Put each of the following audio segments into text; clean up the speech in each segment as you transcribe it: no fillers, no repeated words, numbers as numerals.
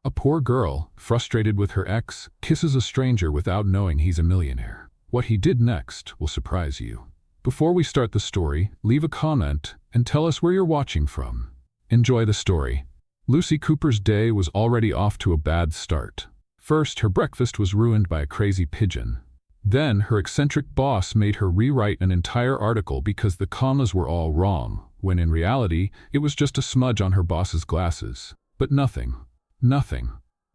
A poor girl, frustrated with her ex, kisses a stranger without knowing he's a millionaire. What he did next will surprise you. Before we start the story, leave a comment and tell us where you're watching from. Enjoy the story. Lucy Cooper's day was already off to a bad start. First, her breakfast was ruined by a crazy pigeon. Then, her eccentric boss made her rewrite an entire article because the commas were all wrong, when in reality, it was just a smudge on her boss's glasses. But nothing.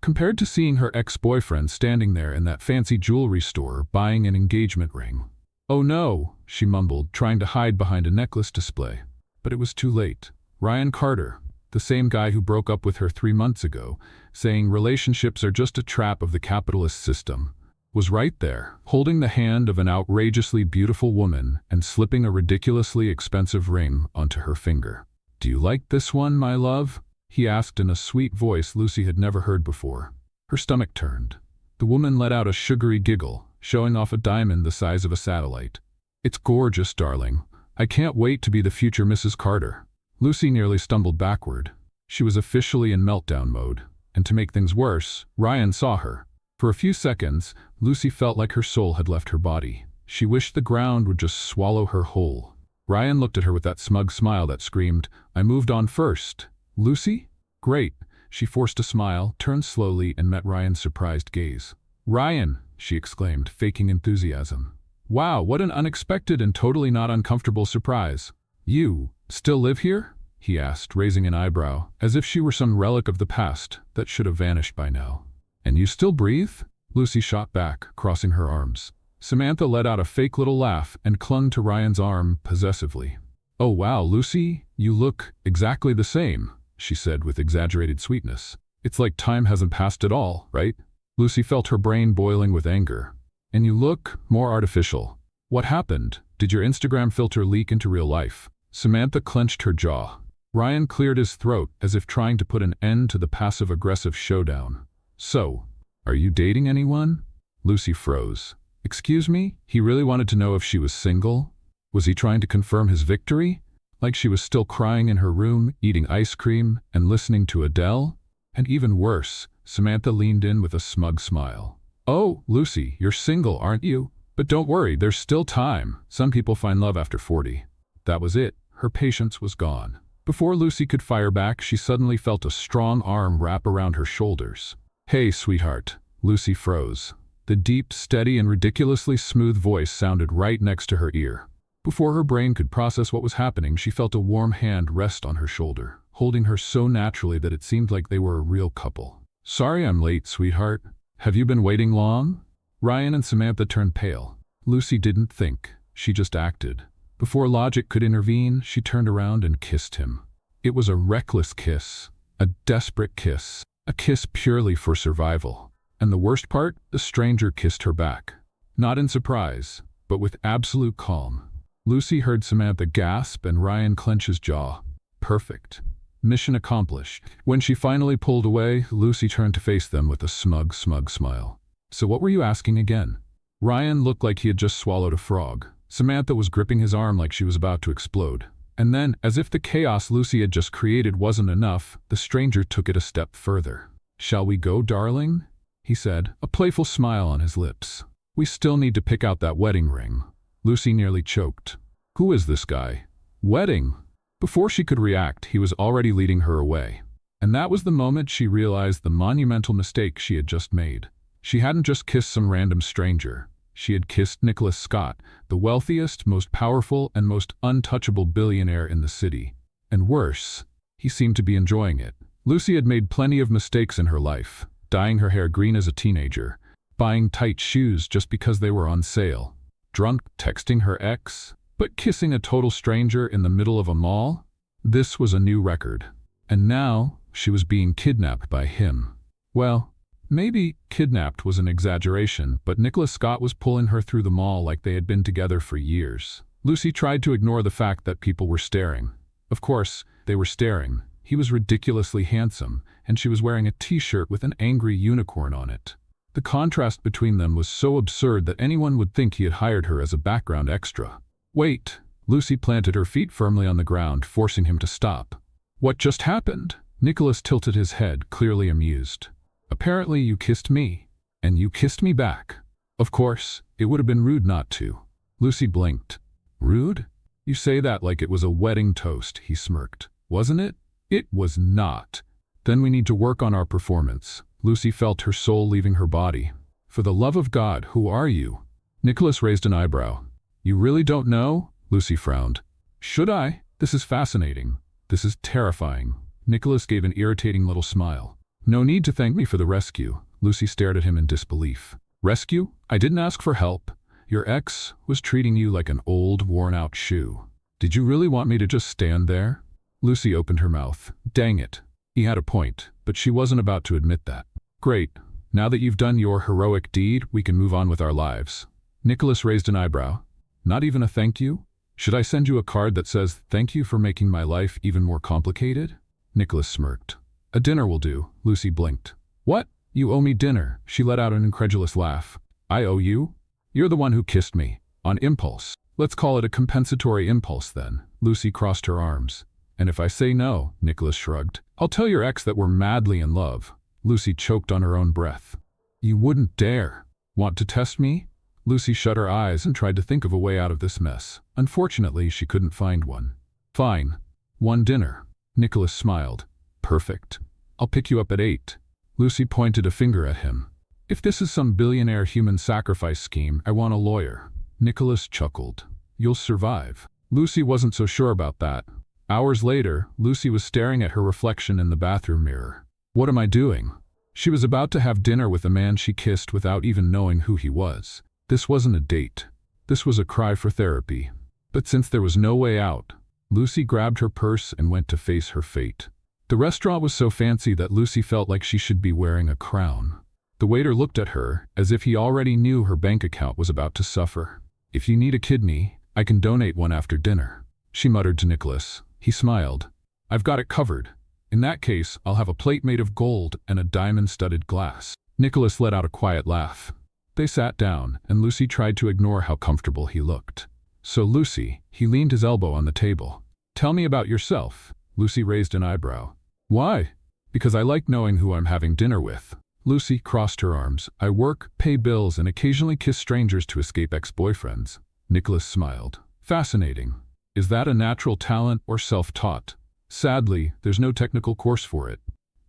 Compared to seeing her ex-boyfriend standing there in that fancy jewelry store buying an engagement ring. "Oh no," she mumbled, trying to hide behind a necklace display. But it was too late. Ryan Carter, the same guy who broke up with her 3 months ago, saying relationships are just a trap of the capitalist system, was right there, holding the hand of an outrageously beautiful woman and slipping a ridiculously expensive ring onto her finger. "Do you like this one, my love?" he asked in a sweet voice Lucy had never heard before. Her stomach turned. The woman let out a sugary giggle, showing off a diamond the size of a satellite. "It's gorgeous, darling. I can't wait to be the future Mrs. Carter." Lucy nearly stumbled backward. She was officially in meltdown mode, and to make things worse, Ryan saw her. For a few seconds, Lucy felt like her soul had left her body. She wished the ground would just swallow her whole. Ryan looked at her with that smug smile that screamed, "I moved on first." "Lucy? Great." She forced a smile, turned slowly, and met Ryan's surprised gaze. "Ryan," she exclaimed, faking enthusiasm. "Wow, what an unexpected and totally not uncomfortable surprise." "You still live here?" he asked, raising an eyebrow, as if she were some relic of the past that should have vanished by now. "And you still breathe?" Lucy shot back, crossing her arms. Samantha let out a fake little laugh and clung to Ryan's arm possessively. "Oh wow, Lucy, you look exactly the same," she said with exaggerated sweetness. "It's like time hasn't passed at all, right?" Lucy felt her brain boiling with anger. "And you look more artificial. What happened? Did your Instagram filter leak into real life?" Samantha clenched her jaw. Ryan cleared his throat as if trying to put an end to the passive-aggressive showdown. "So, are you dating anyone?" Lucy froze. "Excuse me?" He really wanted to know if she was single. Was he trying to confirm his victory? Like she was still crying in her room, eating ice cream, and listening to Adele? And even worse, Samantha leaned in with a smug smile. "Oh, Lucy, you're single, aren't you? But don't worry, there's still time. Some people find love after 40. That was it. Her patience was gone. Before Lucy could fire back, she suddenly felt a strong arm wrap around her shoulders. "Hey, sweetheart." Lucy froze. The deep, steady, and ridiculously smooth voice sounded right next to her ear. Before her brain could process what was happening, she felt a warm hand rest on her shoulder, holding her so naturally that it seemed like they were a real couple. "Sorry I'm late, sweetheart. Have you been waiting long?" Ryan and Samantha turned pale. Lucy didn't think. She just acted. Before logic could intervene, she turned around and kissed him. It was a reckless kiss, a desperate kiss, a kiss purely for survival. And the worst part, the stranger kissed her back. Not in surprise, but with absolute calm. Lucy heard Samantha gasp and Ryan clench his jaw. Perfect. Mission accomplished. When she finally pulled away, Lucy turned to face them with a smug smile. "So what were you asking again?" Ryan looked like he had just swallowed a frog. Samantha was gripping his arm like she was about to explode. And then, as if the chaos Lucy had just created wasn't enough, the stranger took it a step further. "Shall we go, darling?" he said, a playful smile on his lips. "We still need to pick out that wedding ring." Lucy nearly choked. Who is this guy? Wedding? Before she could react, he was already leading her away. And that was the moment she realized the monumental mistake she had just made. She hadn't just kissed some random stranger. She had kissed Nicholas Scott, the wealthiest, most powerful, and most untouchable billionaire in the city. And worse, he seemed to be enjoying it. Lucy had made plenty of mistakes in her life, dyeing her hair green as a teenager, buying tight shoes just because they were on sale, drunk texting her ex, but kissing a total stranger in the middle of a mall? This was a new record. And now, she was being kidnapped by him. Well, maybe kidnapped was an exaggeration, but Nicholas Scott was pulling her through the mall like they had been together for years. Lucy tried to ignore the fact that people were staring. Of course, they were staring. He was ridiculously handsome, and she was wearing a t-shirt with an angry unicorn on it. The contrast between them was so absurd that anyone would think he had hired her as a background extra. "Wait." Lucy planted her feet firmly on the ground, forcing him to stop. "What just happened?" Nicholas tilted his head, clearly amused. Apparently you kissed me. And you kissed me back. Of course, it would have been rude not to. Lucy blinked. Rude? You say that like it was a wedding toast, he smirked. Wasn't it? It was not. Then we need to work on our performance. Lucy felt her soul leaving her body. For the love of God, who are you? Nicholas raised an eyebrow. You really don't know? Lucy frowned. Should I? This is fascinating. This is terrifying. Nicholas gave an irritating little smile. No need to thank me for the rescue. Lucy stared at him in disbelief. Rescue? I didn't ask for help. Your ex was treating you like an old, worn-out shoe. Did you really want me to just stand there? Lucy opened her mouth. Dang it. He had a point, but she wasn't about to admit that. Great. Now that you've done your heroic deed, we can move on with our lives. Nicholas raised an eyebrow. Not even a thank you? Should I send you a card that says, thank you for making my life even more complicated? Nicholas smirked. A dinner will do. Lucy blinked. What? You owe me dinner. She let out an incredulous laugh. I owe you? You're the one who kissed me. On impulse. Let's call it a compensatory impulse then. Lucy crossed her arms. And if I say no, Nicholas shrugged, I'll tell your ex that we're madly in love. Lucy choked on her own breath. You wouldn't dare. Want to test me? Lucy shut her eyes and tried to think of a way out of this mess. Unfortunately, she couldn't find one. Fine. One dinner. Nicholas smiled. Perfect. I'll pick you up at 8. Lucy pointed a finger at him. If this is some billionaire human sacrifice scheme, I want a lawyer. Nicholas chuckled. You'll survive. Lucy wasn't so sure about that. Hours later, Lucy was staring at her reflection in the bathroom mirror. What am I doing? She was about to have dinner with a man she kissed without even knowing who he was. This wasn't a date. This was a cry for therapy. But since there was no way out, Lucy grabbed her purse and went to face her fate. The restaurant was so fancy that Lucy felt like she should be wearing a crown. The waiter looked at her as if he already knew her bank account was about to suffer. If you need a kidney, I can donate one after dinner. She muttered to Nicholas. He smiled. I've got it covered. In that case, I'll have a plate made of gold and a diamond-studded glass. Nicholas let out a quiet laugh. They sat down, and Lucy tried to ignore how comfortable he looked. So Lucy, he leaned his elbow on the table. Tell me about yourself. Lucy raised an eyebrow. Why? Because I like knowing who I'm having dinner with. Lucy crossed her arms. I work, pay bills, and occasionally kiss strangers to escape ex-boyfriends. Nicholas smiled. Fascinating. Is that a natural talent or self-taught? Sadly, there's no technical course for it.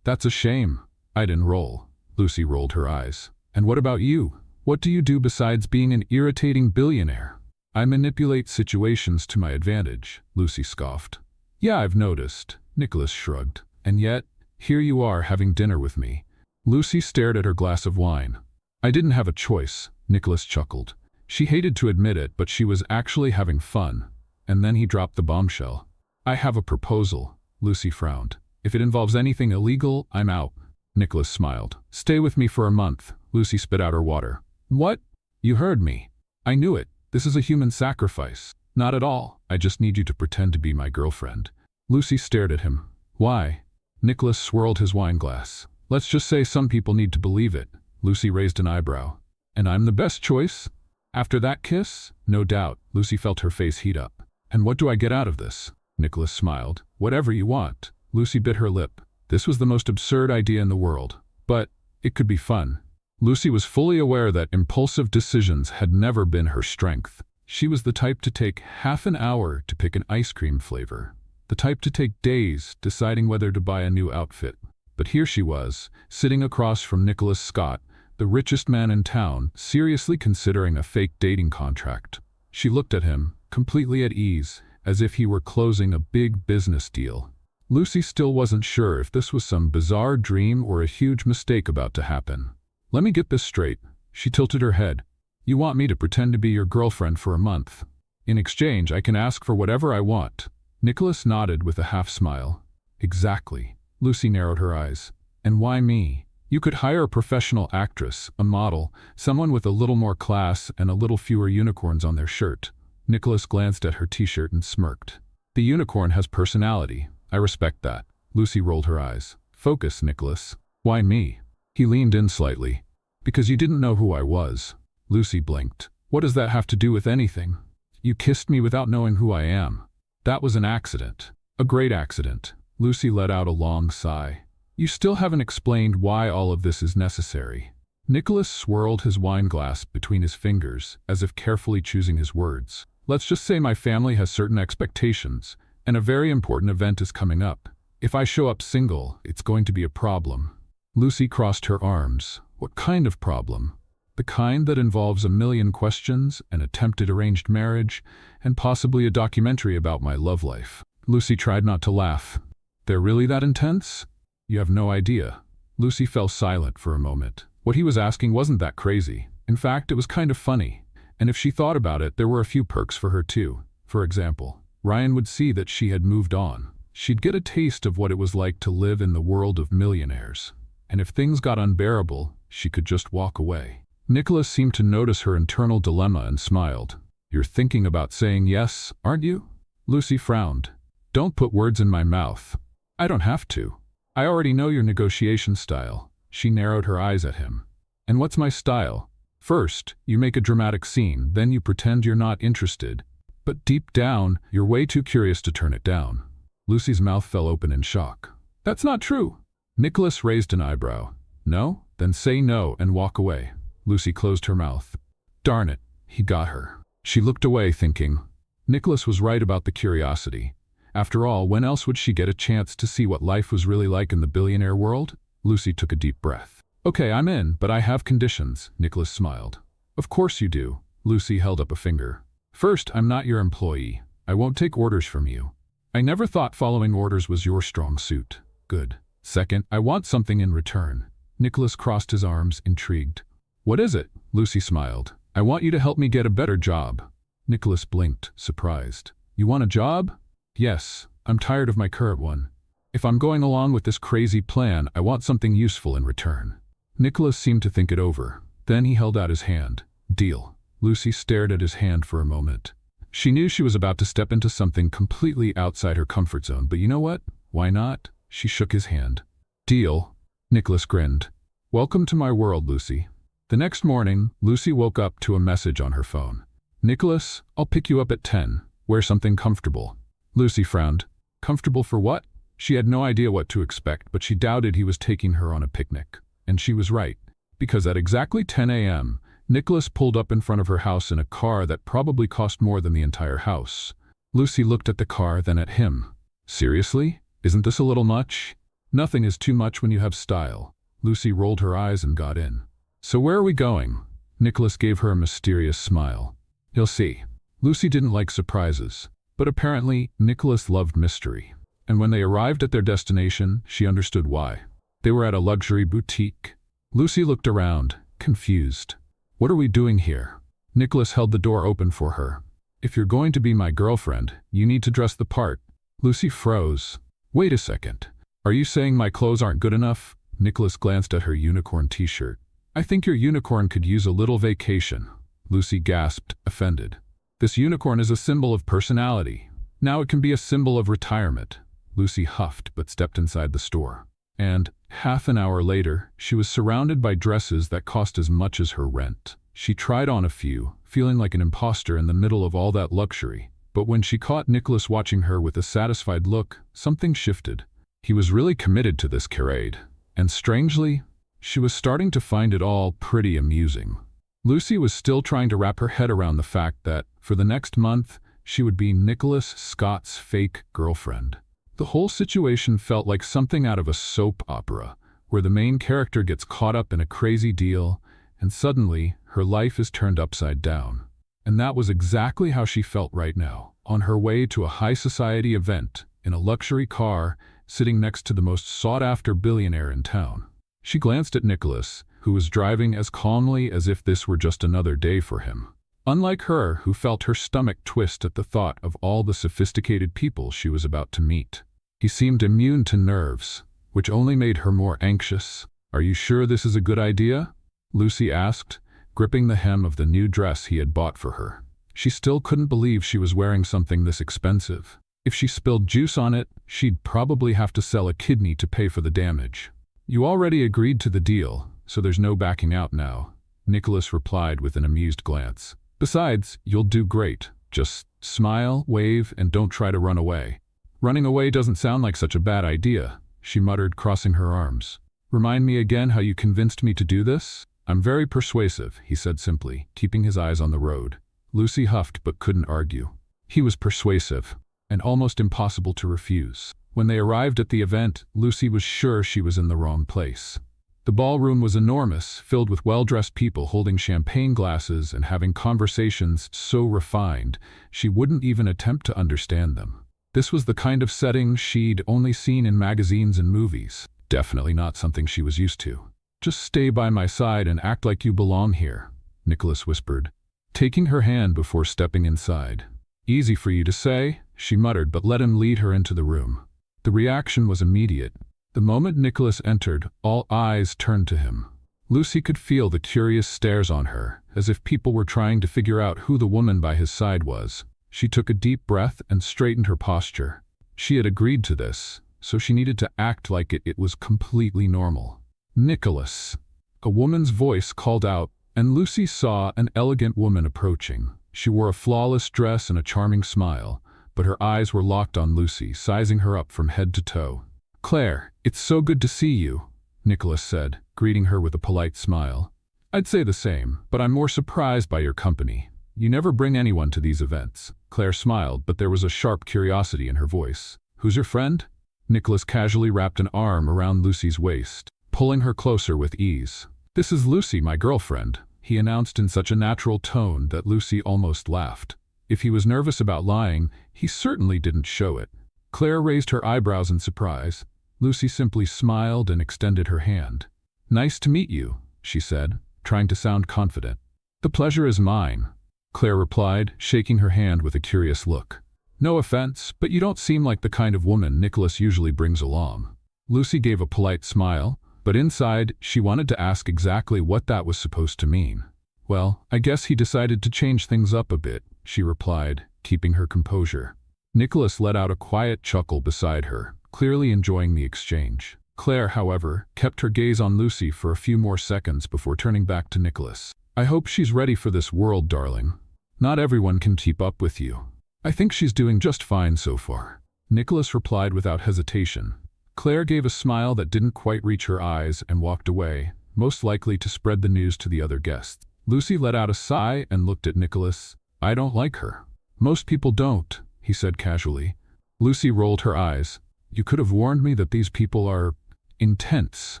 That's a shame. I'd enroll. Lucy rolled her eyes. And what about you? What do you do besides being an irritating billionaire? I manipulate situations to my advantage, Lucy scoffed. Yeah, I've noticed. Nicholas shrugged. And yet, here you are having dinner with me. Lucy stared at her glass of wine. I didn't have a choice, Nicholas chuckled. She hated to admit it, but she was actually having fun. And then he dropped the bombshell. I have a proposal. Lucy frowned. If it involves anything illegal, I'm out. Nicholas smiled. Stay with me for a month. Lucy spit out her water. What? You heard me. I knew it. This is a human sacrifice. Not at all. I just need you to pretend to be my girlfriend. Lucy stared at him. Why? Nicholas swirled his wine glass. Let's just say some people need to believe it. Lucy raised an eyebrow. And I'm the best choice? After that kiss? No doubt. Lucy felt her face heat up. And what do I get out of this? Nicholas smiled. Whatever you want. Lucy bit her lip. This was the most absurd idea in the world. But it could be fun. Lucy was fully aware that impulsive decisions had never been her strength. She was the type to take half an hour to pick an ice cream flavor. The type to take days deciding whether to buy a new outfit. But here she was, sitting across from Nicholas Scott, the richest man in town, seriously considering a fake dating contract. She looked at him, completely at ease, as if he were closing a big business deal. Lucy still wasn't sure if this was some bizarre dream or a huge mistake about to happen. Let me get this straight. She tilted her head. You want me to pretend to be your girlfriend for a month. In exchange, I can ask for whatever I want. Nicholas nodded with a half-smile. Exactly. Lucy narrowed her eyes. And why me? You could hire a professional actress, a model, someone with a little more class and a little fewer unicorns on their shirt. Nicholas glanced at her t-shirt and smirked. The unicorn has personality. I respect that. Lucy rolled her eyes. Focus, Nicholas. Why me? He leaned in slightly. Because you didn't know who I was. Lucy blinked. What does that have to do with anything? You kissed me without knowing who I am. That was an accident. A great accident. Lucy let out a long sigh. You still haven't explained why all of this is necessary. Nicholas swirled his wine glass between his fingers, as if carefully choosing his words. Let's just say my family has certain expectations, and a very important event is coming up. If I show up single, it's going to be a problem. Lucy crossed her arms. What kind of problem? The kind that involves a million questions, an attempted arranged marriage, and possibly a documentary about my love life. Lucy tried not to laugh. They're really that intense? You have no idea. Lucy fell silent for a moment. What he was asking wasn't that crazy. In fact, it was kind of funny. And if she thought about it, there were a few perks for her too. For example, Ryan would see that she had moved on. She'd get a taste of what it was like to live in the world of millionaires. And if things got unbearable, she could just walk away. Nicholas seemed to notice her internal dilemma and smiled. You're thinking about saying yes, aren't you? Lucy frowned. Don't put words in my mouth. I don't have to. I already know your negotiation style. She narrowed her eyes at him. And what's my style? First, you make a dramatic scene, then you pretend you're not interested. But deep down, you're way too curious to turn it down. Lucy's mouth fell open in shock. That's not true. Nicholas raised an eyebrow. No? Then say no and walk away. Lucy closed her mouth. Darn it, he got her. She looked away, thinking. Nicholas was right about the curiosity. After all, when else would she get a chance to see what life was really like in the billionaire world? Lucy took a deep breath. Okay, I'm in, but I have conditions, Nicholas smiled. Of course you do. Lucy held up a finger. First, I'm not your employee. I won't take orders from you. I never thought following orders was your strong suit. Good. Second, I want something in return. Nicholas crossed his arms, intrigued. What is it? Lucy smiled. I want you to help me get a better job. Nicholas blinked, surprised. You want a job? Yes, I'm tired of my current one. If I'm going along with this crazy plan, I want something useful in return. Nicholas seemed to think it over. Then he held out his hand. Deal. Lucy stared at his hand for a moment. She knew she was about to step into something completely outside her comfort zone, but you know what? Why not? She shook his hand. Deal. Nicholas grinned. Welcome to my world, Lucy. The next morning, Lucy woke up to a message on her phone. Nicholas, I'll pick you up at 10. Wear something comfortable. Lucy frowned. Comfortable for what? She had no idea what to expect, but she doubted he was taking her on a picnic. And she was right, because at exactly 10 a.m., Nicholas pulled up in front of her house in a car that probably cost more than the entire house. Lucy looked at the car, then at him. Seriously? Isn't this a little much? Nothing is too much when you have style. Lucy rolled her eyes and got in. So where are we going? Nicholas gave her a mysterious smile. You'll see. Lucy didn't like surprises, but apparently Nicholas loved mystery. And when they arrived at their destination, she understood why. They were at a luxury boutique. Lucy looked around, confused. What are we doing here? Nicholas held the door open for her. If you're going to be my girlfriend, you need to dress the part. Lucy froze. Wait a second. Are you saying my clothes aren't good enough? Nicholas glanced at her unicorn t-shirt. I think your unicorn could use a little vacation. Lucy gasped, offended. This unicorn is a symbol of personality. Now it can be a symbol of retirement. Lucy huffed but stepped inside the store. And, half an hour later, she was surrounded by dresses that cost as much as her rent. She tried on a few, feeling like an imposter in the middle of all that luxury. But when she caught Nicholas watching her with a satisfied look, something shifted. He was really committed to this charade. And strangely, she was starting to find it all pretty amusing. Lucy was still trying to wrap her head around the fact that, for the next month, she would be Nicholas Scott's fake girlfriend. The whole situation felt like something out of a soap opera, where the main character gets caught up in a crazy deal, and suddenly, her life is turned upside down. And that was exactly how she felt right now, on her way to a high society event, in a luxury car, sitting next to the most sought-after billionaire in town. She glanced at Nicholas, who was driving as calmly as if this were just another day for him. Unlike her, who felt her stomach twist at the thought of all the sophisticated people she was about to meet. He seemed immune to nerves, which only made her more anxious. Are you sure this is a good idea? Lucy asked, gripping the hem of the new dress he had bought for her. She still couldn't believe she was wearing something this expensive. If she spilled juice on it, she'd probably have to sell a kidney to pay for the damage. You already agreed to the deal, so there's no backing out now, Nicholas replied with an amused glance. Besides, you'll do great. Just smile, wave, and don't try to run away. Running away doesn't sound like such a bad idea, she muttered, crossing her arms. Remind me again how you convinced me to do this? I'm very persuasive, he said simply, keeping his eyes on the road. Lucy huffed but couldn't argue. He was persuasive, and almost impossible to refuse. When they arrived at the event, Lucy was sure she was in the wrong place. The ballroom was enormous, filled with well-dressed people holding champagne glasses and having conversations so refined she wouldn't even attempt to understand them. This was the kind of setting she'd only seen in magazines and movies. Definitely not something she was used to. Just stay by my side and act like you belong here, Nicholas whispered, taking her hand before stepping inside. Easy for you to say, she muttered, but let him lead her into the room. The reaction was immediate. The moment Nicholas entered, all eyes turned to him. Lucy could feel the curious stares on her, as if people were trying to figure out who the woman by his side was. She took a deep breath and straightened her posture. She had agreed to this, so she needed to act like it was completely normal. Nicholas. A woman's voice called out, and Lucy saw an elegant woman approaching. She wore a flawless dress and a charming smile, but her eyes were locked on Lucy, sizing her up from head to toe. Claire, it's so good to see you, Nicholas said, greeting her with a polite smile. I'd say the same, but I'm more surprised by your company. You never bring anyone to these events. Claire smiled, but there was a sharp curiosity in her voice. Who's your friend? Nicholas casually wrapped an arm around Lucy's waist, pulling her closer with ease. This is Lucy, my girlfriend, he announced in such a natural tone that Lucy almost laughed. If he was nervous about lying, he certainly didn't show it. Claire raised her eyebrows in surprise. Lucy simply smiled and extended her hand. Nice to meet you, she said, trying to sound confident. The pleasure is mine, Claire replied, shaking her hand with a curious look. No offense, but you don't seem like the kind of woman Nicholas usually brings along. Lucy gave a polite smile, but inside she wanted to ask exactly what that was supposed to mean. Well, I guess he decided to change things up a bit, she replied, keeping her composure. Nicholas let out a quiet chuckle beside her, clearly enjoying the exchange. Claire, however, kept her gaze on Lucy for a few more seconds before turning back to Nicholas. I hope she's ready for this world, darling. Not everyone can keep up with you. I think she's doing just fine so far. Nicholas replied without hesitation. Claire gave a smile that didn't quite reach her eyes and walked away, most likely to spread the news to the other guests. Lucy let out a sigh and looked at Nicholas. I don't like her. Most people don't, he said casually. Lucy rolled her eyes. You could have warned me that these people are intense.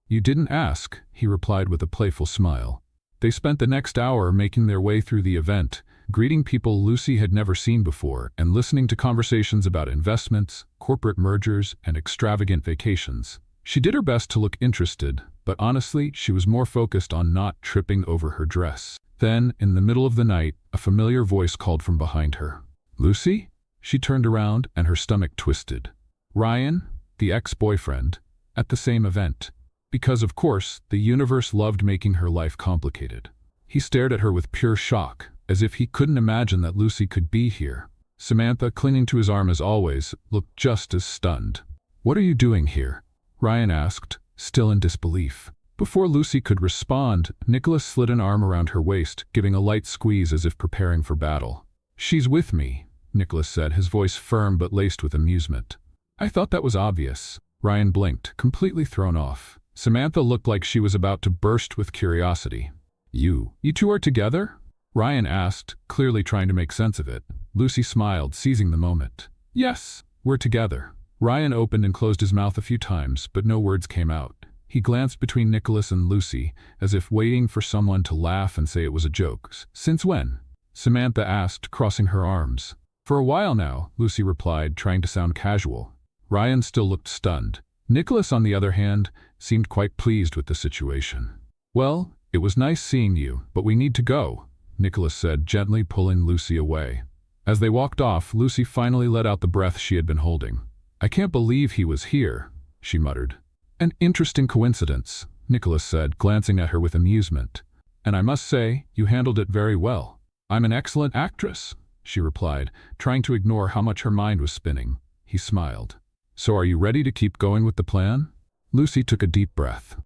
You didn't ask, he replied with a playful smile. They spent the next hour making their way through the event, greeting people Lucy had never seen before and listening to conversations about investments, corporate mergers, and extravagant vacations. She did her best to look interested, but honestly, she was more focused on not tripping over her dress. Then, in the middle of the night, a familiar voice called from behind her. Lucy? She turned around and her stomach twisted. Ryan, the ex-boyfriend, at the same event. Because, of course, the universe loved making her life complicated. He stared at her with pure shock, as if he couldn't imagine that Lucy could be here. Samantha, clinging to his arm as always, looked just as stunned. What are you doing here? Ryan asked, still in disbelief. Before Lucy could respond, Nicholas slid an arm around her waist, giving a light squeeze as if preparing for battle. She's with me, Nicholas said, his voice firm but laced with amusement. I thought that was obvious. Ryan blinked, completely thrown off. Samantha looked like she was about to burst with curiosity. You two are together? Ryan asked, clearly trying to make sense of it. Lucy smiled, seizing the moment. Yes, we're together. Ryan opened and closed his mouth a few times, but no words came out. He glanced between Nicholas and Lucy, as if waiting for someone to laugh and say it was a joke. Since when? Samantha asked, crossing her arms. For a while now, Lucy replied, trying to sound casual. Ryan still looked stunned. Nicholas, on the other hand, seemed quite pleased with the situation. Well, it was nice seeing you, but we need to go, Nicholas said, gently pulling Lucy away. As they walked off, Lucy finally let out the breath she had been holding. I can't believe he was here, she muttered. An interesting coincidence, Nicholas said, glancing at her with amusement. And I must say, you handled it very well. I'm an excellent actress, she replied, trying to ignore how much her mind was spinning. He smiled. So are you ready to keep going with the plan? Lucy took a deep breath.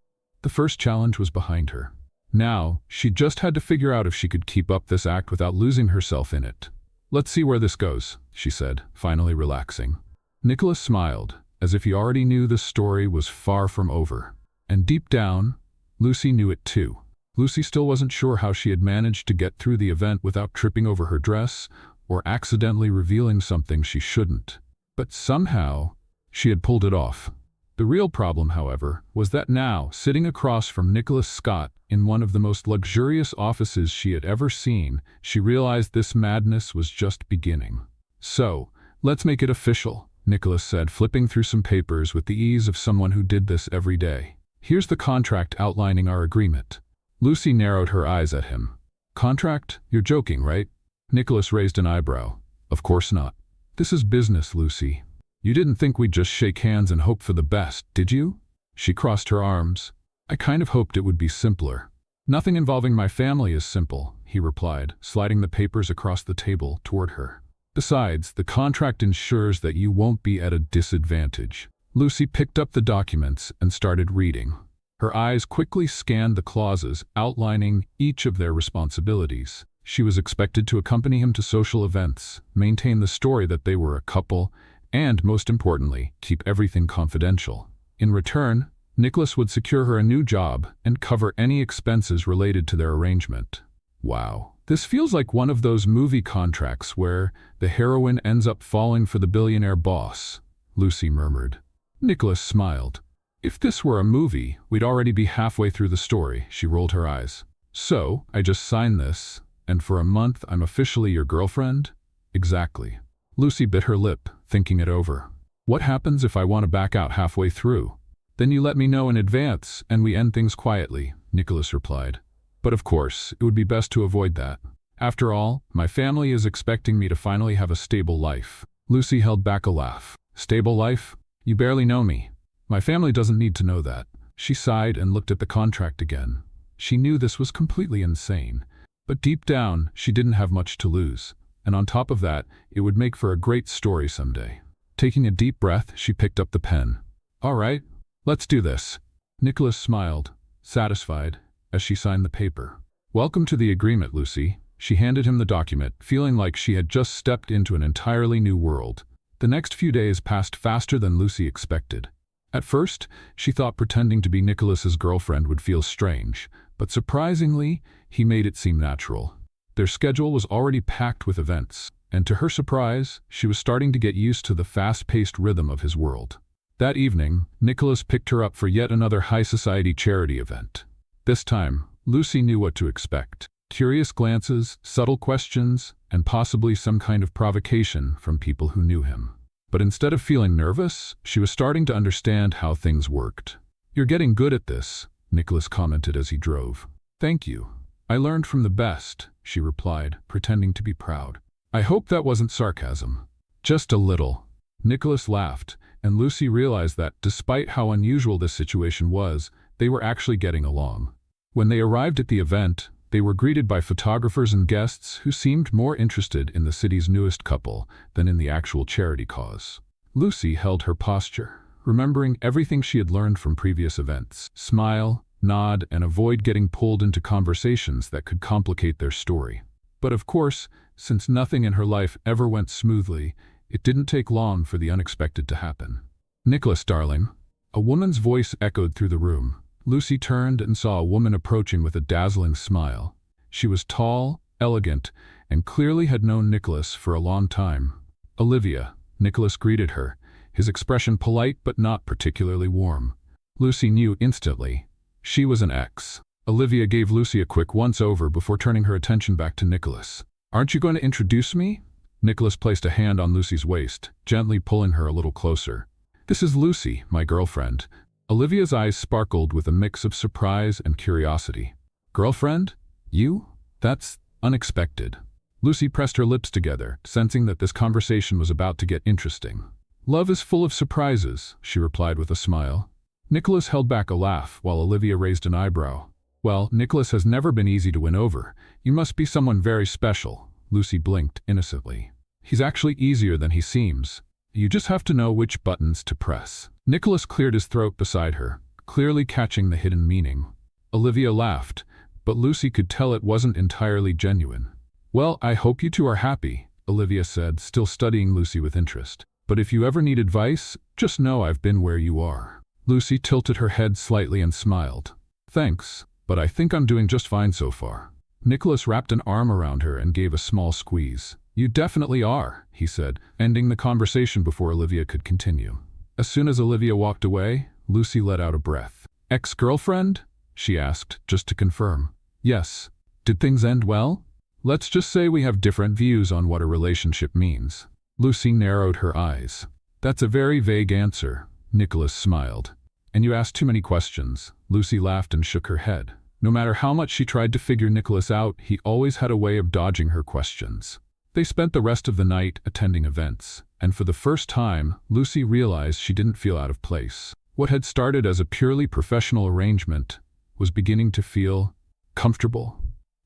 The first challenge was behind her. Now, she just had to figure out if she could keep up this act without losing herself in it. Let's see where this goes, she said, finally relaxing. Nicholas smiled, as if he already knew the story was far from over. And deep down, Lucy knew it too. Lucy still wasn't sure how she had managed to get through the event without tripping over her dress or accidentally revealing something she shouldn't. But somehow, she had pulled it off. The real problem, however, was that now, sitting across from Nicholas Scott in one of the most luxurious offices she had ever seen, she realized this madness was just beginning. "So, let's make it official," Nicholas said, flipping through some papers with the ease of someone who did this every day. "Here's the contract outlining our agreement." Lucy narrowed her eyes at him. "Contract? You're joking, right?" Nicholas raised an eyebrow. "Of course not. This is business, Lucy. You didn't think we'd just shake hands and hope for the best, did you?" She crossed her arms. "I kind of hoped it would be simpler." "Nothing involving my family is simple," he replied, sliding the papers across the table toward her. "Besides, the contract ensures that you won't be at a disadvantage." Lucy picked up the documents and started reading. Her eyes quickly scanned the clauses outlining each of their responsibilities. She was expected to accompany him to social events, maintain the story that they were a couple, and, most importantly, keep everything confidential. In return, Nicholas would secure her a new job and cover any expenses related to their arrangement. Wow. This feels like one of those movie contracts where the heroine ends up falling for the billionaire boss, Lucy murmured. Nicholas smiled. "If this were a movie, we'd already be halfway through the story," she rolled her eyes. "So, I just signed this, and for a month I'm officially your girlfriend?" "Exactly." Lucy bit her lip, thinking it over. "What happens if I want to back out halfway through?" "Then you let me know in advance, and we end things quietly," Nicholas replied. "But of course, it would be best to avoid that. After all, my family is expecting me to finally have a stable life." Lucy held back a laugh. "Stable life? You barely know me. My family doesn't need to know that." She sighed and looked at the contract again. She knew this was completely insane. But deep down, she didn't have much to lose. And on top of that, it would make for a great story someday. Taking a deep breath, she picked up the pen. "All right, let's do this." Nicholas smiled, satisfied, as she signed the paper. "Welcome to the agreement, Lucy." She handed him the document, feeling like she had just stepped into an entirely new world. The next few days passed faster than Lucy expected. At first, she thought pretending to be Nicholas's girlfriend would feel strange, but surprisingly, he made it seem natural. Their schedule was already packed with events, and to her surprise, she was starting to get used to the fast-paced rhythm of his world. That evening, Nicholas picked her up for yet another high-society charity event. This time, Lucy knew what to expect. Curious glances, subtle questions, and possibly some kind of provocation from people who knew him. But instead of feeling nervous, she was starting to understand how things worked. "You're getting good at this," Nicholas commented as he drove. "Thank you. I learned from the best," she replied, pretending to be proud. "I hope that wasn't sarcasm." "Just a little." Nicholas laughed, and Lucy realized that, despite how unusual this situation was, they were actually getting along. When they arrived at the event, they were greeted by photographers and guests who seemed more interested in the city's newest couple than in the actual charity cause. Lucy held her posture, remembering everything she had learned from previous events. Smile, nod, and avoid getting pulled into conversations that could complicate their story. But of course, since nothing in her life ever went smoothly, it didn't take long for the unexpected to happen. "Nicholas, darling." A woman's voice echoed through the room. Lucy turned and saw a woman approaching with a dazzling smile. She was tall, elegant, and clearly had known Nicholas for a long time. "Olivia," Nicholas greeted her, his expression polite but not particularly warm. Lucy knew instantly. She was an ex. Olivia gave Lucy a quick once-over before turning her attention back to Nicholas. "Aren't you going to introduce me?" Nicholas placed a hand on Lucy's waist, gently pulling her a little closer. "This is Lucy, my girlfriend." Olivia's eyes sparkled with a mix of surprise and curiosity. "Girlfriend? You? That's unexpected." Lucy pressed her lips together, sensing that this conversation was about to get interesting. "Love is full of surprises," she replied with a smile. Nicholas held back a laugh while Olivia raised an eyebrow. "Well, Nicholas has never been easy to win over. You must be someone very special." Lucy blinked innocently. "He's actually easier than he seems. You just have to know which buttons to press." Nicholas cleared his throat beside her, clearly catching the hidden meaning. Olivia laughed, but Lucy could tell it wasn't entirely genuine. "Well, I hope you two are happy," Olivia said, still studying Lucy with interest. But if you ever need advice, just know I've been where you are." Lucy tilted her head slightly and smiled. "Thanks, but I think I'm doing just fine so far." Nicholas wrapped an arm around her and gave a small squeeze. "You definitely are," he said, ending the conversation before Olivia could continue. As soon as Olivia walked away, Lucy let out a breath. "Ex-girlfriend?" she asked, just to confirm. "Yes. Did things end well?" "Let's just say we have different views on what a relationship means." Lucy narrowed her eyes. "That's a very vague answer," Nicholas smiled. "And you asked too many questions." Lucy laughed and shook her head. No matter how much she tried to figure Nicholas out, he always had a way of dodging her questions. They spent the rest of the night attending events, and for the first time, Lucy realized she didn't feel out of place. What had started as a purely professional arrangement was beginning to feel comfortable.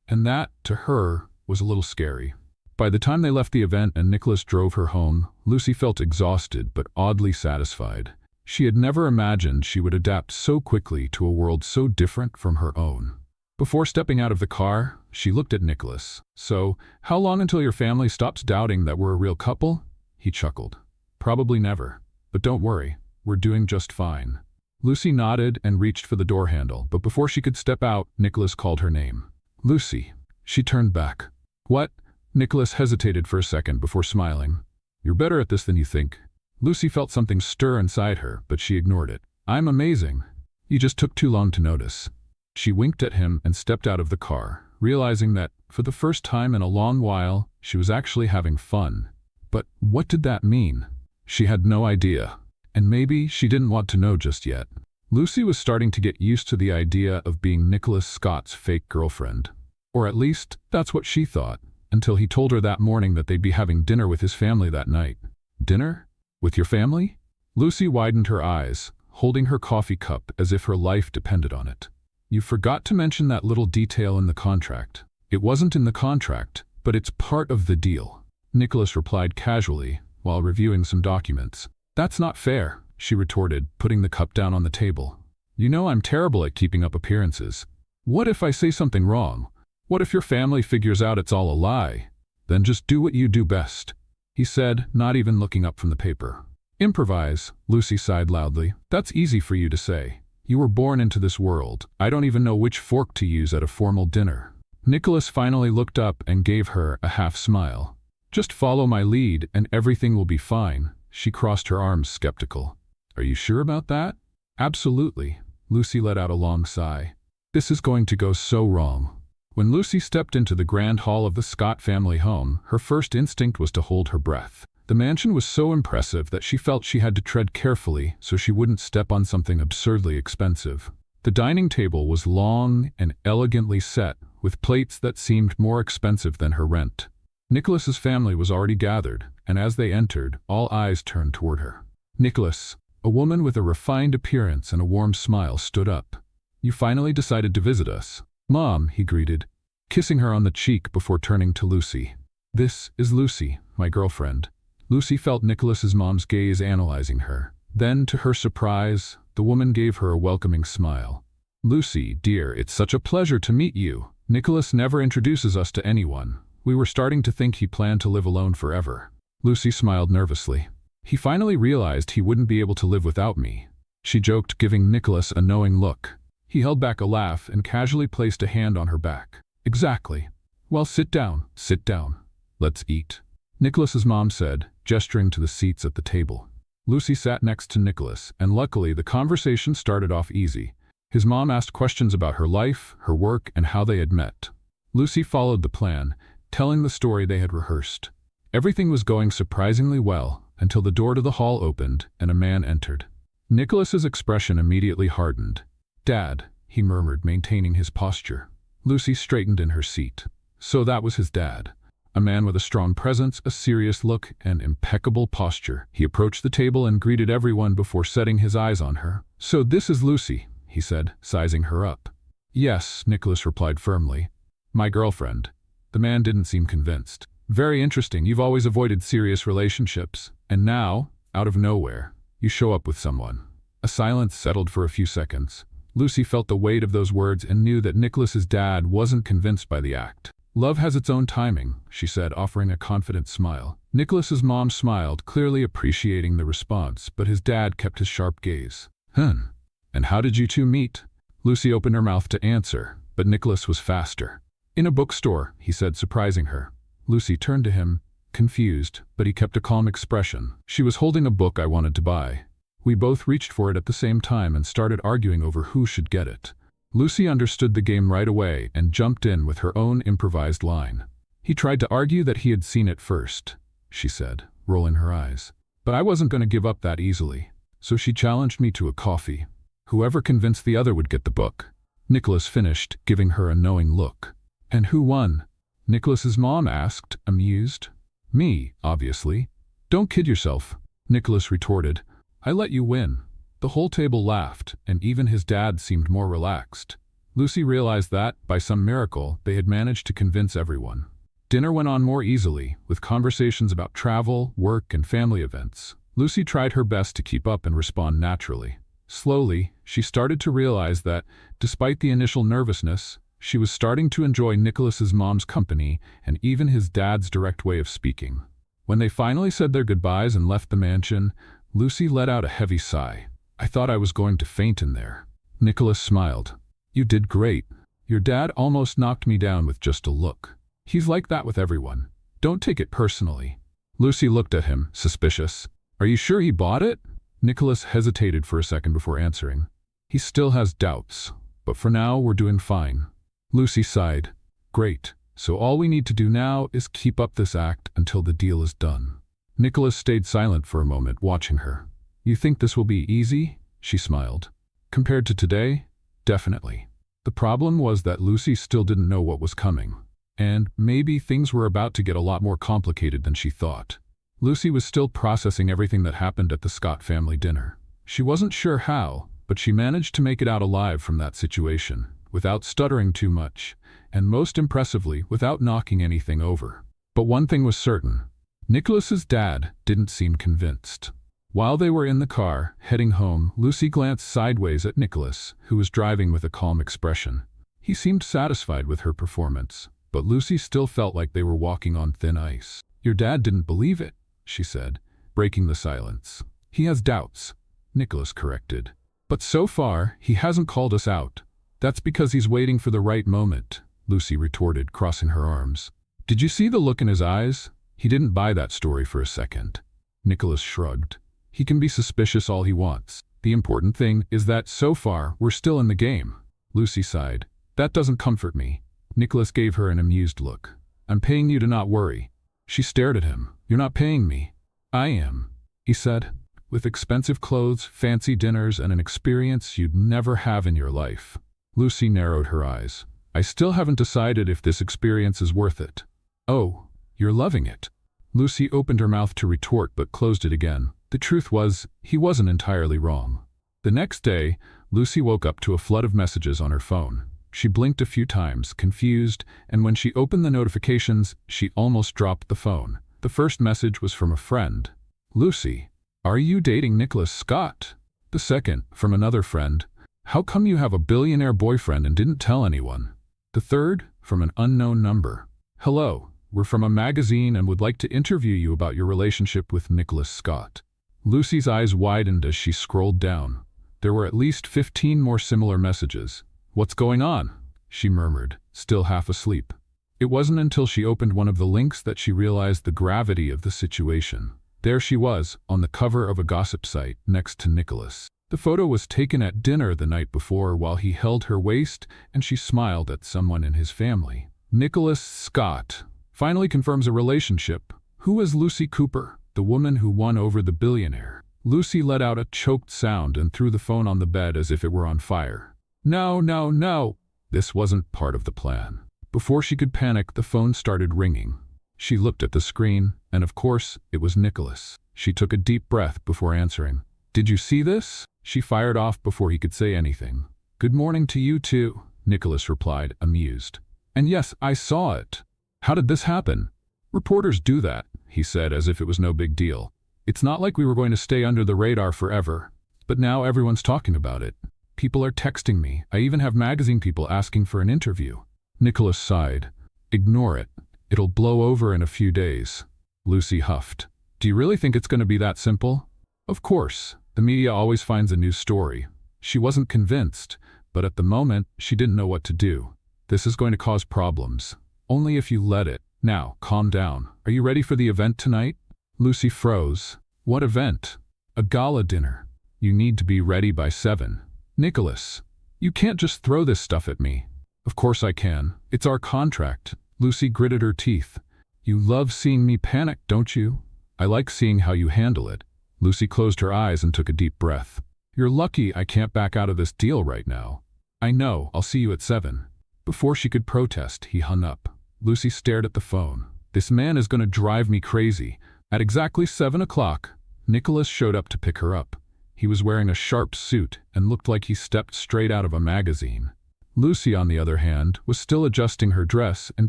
And that, to her, was a little scary. By the time they left the event and Nicholas drove her home, Lucy felt exhausted but oddly satisfied. She had never imagined she would adapt so quickly to a world so different from her own. Before stepping out of the car, she looked at Nicholas. "So, how long until your family stops doubting that we're a real couple?" He chuckled. "Probably never. But don't worry, we're doing just fine." Lucy nodded and reached for the door handle, but before she could step out, Nicholas called her name. "Lucy." She turned back. "What?" Nicholas hesitated for a second before smiling. "You're better at this than you think." Lucy felt something stir inside her, but she ignored it. "I'm amazing. You just took too long to notice." She winked at him and stepped out of the car, realizing that, for the first time in a long while, she was actually having fun. But what did that mean? She had no idea. And maybe she didn't want to know just yet. Lucy was starting to get used to the idea of being Nicholas Scott's fake girlfriend. Or at least, that's what she thought, until he told her that morning that they'd be having dinner with his family that night. "Dinner? With your family?" Lucy widened her eyes, holding her coffee cup as if her life depended on it. "You forgot to mention that little detail in the contract." "It wasn't in the contract, but it's part of the deal," Nicholas replied casually, while reviewing some documents. "That's not fair," she retorted, putting the cup down on the table. "You know I'm terrible at keeping up appearances. What if I say something wrong? What if your family figures out it's all a lie? Then just do what you do best," he said, not even looking up from the paper. "Improvise," Lucy sighed loudly. "That's easy for you to say. You were born into this world. I don't even know which fork to use at a formal dinner." Nicholas finally looked up and gave her a half smile. "Just follow my lead and everything will be fine." She crossed her arms, skeptical. "Are you sure about that?" "Absolutely." Lucy let out a long sigh. "This is going to go so wrong." When Lucy stepped into the grand hall of the Scott family home, her first instinct was to hold her breath. The mansion was so impressive that she felt she had to tread carefully so she wouldn't step on something absurdly expensive. The dining table was long and elegantly set, with plates that seemed more expensive than her rent. Nicholas's family was already gathered, and as they entered, all eyes turned toward her. Nicholas, a woman with a refined appearance and a warm smile, stood up. "You finally decided to visit us." "Mom," he greeted, kissing her on the cheek before turning to Lucy. "This is Lucy, my girlfriend." Lucy felt Nicholas's mom's gaze analyzing her. Then, to her surprise, the woman gave her a welcoming smile. "Lucy, dear, it's such a pleasure to meet you. Nicholas never introduces us to anyone. We were starting to think he planned to live alone forever." Lucy smiled nervously. "He finally realized he wouldn't be able to live without me," she joked, giving Nicholas a knowing look. He held back a laugh and casually placed a hand on her back. "Exactly. Well, sit down, sit down. Let's eat," Nicholas's mom said, gesturing to the seats at the table. Lucy sat next to Nicholas, and luckily the conversation started off easy. His mom asked questions about her life, her work, and how they had met. Lucy followed the plan, telling the story they had rehearsed. Everything was going surprisingly well until the door to the hall opened and a man entered. Nicholas's expression immediately hardened. "Dad," he murmured, maintaining his posture. Lucy straightened in her seat. So that was his dad. A man with a strong presence, a serious look, and impeccable posture. He approached the table and greeted everyone before setting his eyes on her. "So this is Lucy," he said, sizing her up. "Yes," Nicholas replied firmly. "My girlfriend." The man didn't seem convinced. "Very interesting. You've always avoided serious relationships. And now, out of nowhere, you show up with someone." A silence settled for a few seconds. Lucy felt the weight of those words and knew that Nicholas's dad wasn't convinced by the act. Love has its own timing, she said, offering a confident smile. Nicholas's mom smiled, clearly appreciating the response, but his dad kept his sharp gaze. And how did you two meet? Lucy opened her mouth to answer, but Nicholas was faster. In a bookstore, he said, surprising her. Lucy turned to him, confused, but he kept a calm expression. She was holding a book I wanted to buy. We both reached for it at the same time and started arguing over who should get it. Lucy understood the game right away and jumped in with her own improvised line. He tried to argue that he had seen it first, she said, rolling her eyes. But I wasn't going to give up that easily. So she challenged me to a coffee. Whoever convinced the other would get the book. Nicholas finished, giving her a knowing look. And who won? Nicholas's mom asked, amused. Me, obviously. Don't kid yourself, Nicholas retorted. I let you win. The whole table laughed, and even his dad seemed more relaxed. Lucy realized that, by some miracle, they had managed to convince everyone. Dinner went on more easily, with conversations about travel, work, and family events. Lucy tried her best to keep up and respond naturally. Slowly, she started to realize that, despite the initial nervousness, she was starting to enjoy Nicholas's mom's company and even his dad's direct way of speaking. When they finally said their goodbyes and left the mansion, Lucy let out a heavy sigh. I thought I was going to faint in there. Nicholas smiled. You did great. Your dad almost knocked me down with just a look. He's like that with everyone. Don't take it personally. Lucy looked at him, suspicious. Are you sure he bought it? Nicholas hesitated for a second before answering. He still has doubts, but for now we're doing fine. Lucy sighed. Great. So all we need to do now is keep up this act until the deal is done. Nicholas stayed silent for a moment, watching her. You think this will be easy? She smiled. Compared to today? Definitely. The problem was that Lucy still didn't know what was coming. And maybe things were about to get a lot more complicated than she thought. Lucy was still processing everything that happened at the Scott family dinner. She wasn't sure how, but she managed to make it out alive from that situation, without stuttering too much, and most impressively, without knocking anything over. But one thing was certain. Nicholas's dad didn't seem convinced. While they were in the car, heading home, Lucy glanced sideways at Nicholas, who was driving with a calm expression. He seemed satisfied with her performance, but Lucy still felt like they were walking on thin ice. Your dad didn't believe it, she said, breaking the silence. He has doubts, Nicholas corrected. But so far, he hasn't called us out. That's because he's waiting for the right moment, Lucy retorted, crossing her arms. Did you see the look in his eyes? He didn't buy that story for a second. Nicholas shrugged. He can be suspicious all he wants. The important thing is that, so far, we're still in the game. Lucy sighed. That doesn't comfort me. Nicholas gave her an amused look. I'm paying you to not worry. She stared at him. You're not paying me. I am, he said. With expensive clothes, fancy dinners, and an experience you'd never have in your life. Lucy narrowed her eyes. I still haven't decided if this experience is worth it. Oh, you're loving it. Lucy opened her mouth to retort but closed it again. The truth was, he wasn't entirely wrong. The next day, Lucy woke up to a flood of messages on her phone. She blinked a few times, confused, and when she opened the notifications, she almost dropped the phone. The first message was from a friend. Lucy, are you dating Nicholas Scott? The second, from another friend. How come you have a billionaire boyfriend and didn't tell anyone? The third, from an unknown number. Hello, we're from a magazine and would like to interview you about your relationship with Nicholas Scott. Lucy's eyes widened as she scrolled down. There were at least 15 more similar messages. What's going on? She murmured, still half asleep. It wasn't until she opened one of the links that she realized the gravity of the situation. There she was, on the cover of a gossip site, next to Nicholas. The photo was taken at dinner the night before while he held her waist and she smiled at someone in his family. Nicholas Scott finally confirms a relationship. Who is Lucy Cooper, the woman who won over the billionaire? Lucy let out a choked sound and threw the phone on the bed as if it were on fire. No, no, no! This wasn't part of the plan. Before she could panic, the phone started ringing. She looked at the screen, and of course, it was Nicholas. She took a deep breath before answering. Did you see this? She fired off before he could say anything. Good morning to you too, Nicholas replied, amused. And yes, I saw it. How did this happen? Reporters do that, he said as if it was no big deal. It's not like we were going to stay under the radar forever. But now everyone's talking about it. People are texting me. I even have magazine people asking for an interview. Nicholas sighed. Ignore it. It'll blow over in a few days. Lucy huffed. Do you really think it's going to be that simple? Of course. The media always finds a new story. She wasn't convinced, but at the moment, she didn't know what to do. This is going to cause problems. Only if you let it. Now, calm down. Are you ready for the event tonight? Lucy froze. What event? A gala dinner. You need to be ready by 7. Nicholas, you can't just throw this stuff at me. Of course I can. It's our contract. Lucy gritted her teeth. You love seeing me panic, don't you? I like seeing how you handle it. Lucy closed her eyes and took a deep breath. You're lucky I can't back out of this deal right now. I know, I'll see you at 7. Before she could protest, he hung up. Lucy stared at the phone. This man is going to drive me crazy. At exactly 7 o'clock, Nicholas showed up to pick her up. He was wearing a sharp suit and looked like he stepped straight out of a magazine. Lucy, on the other hand, was still adjusting her dress and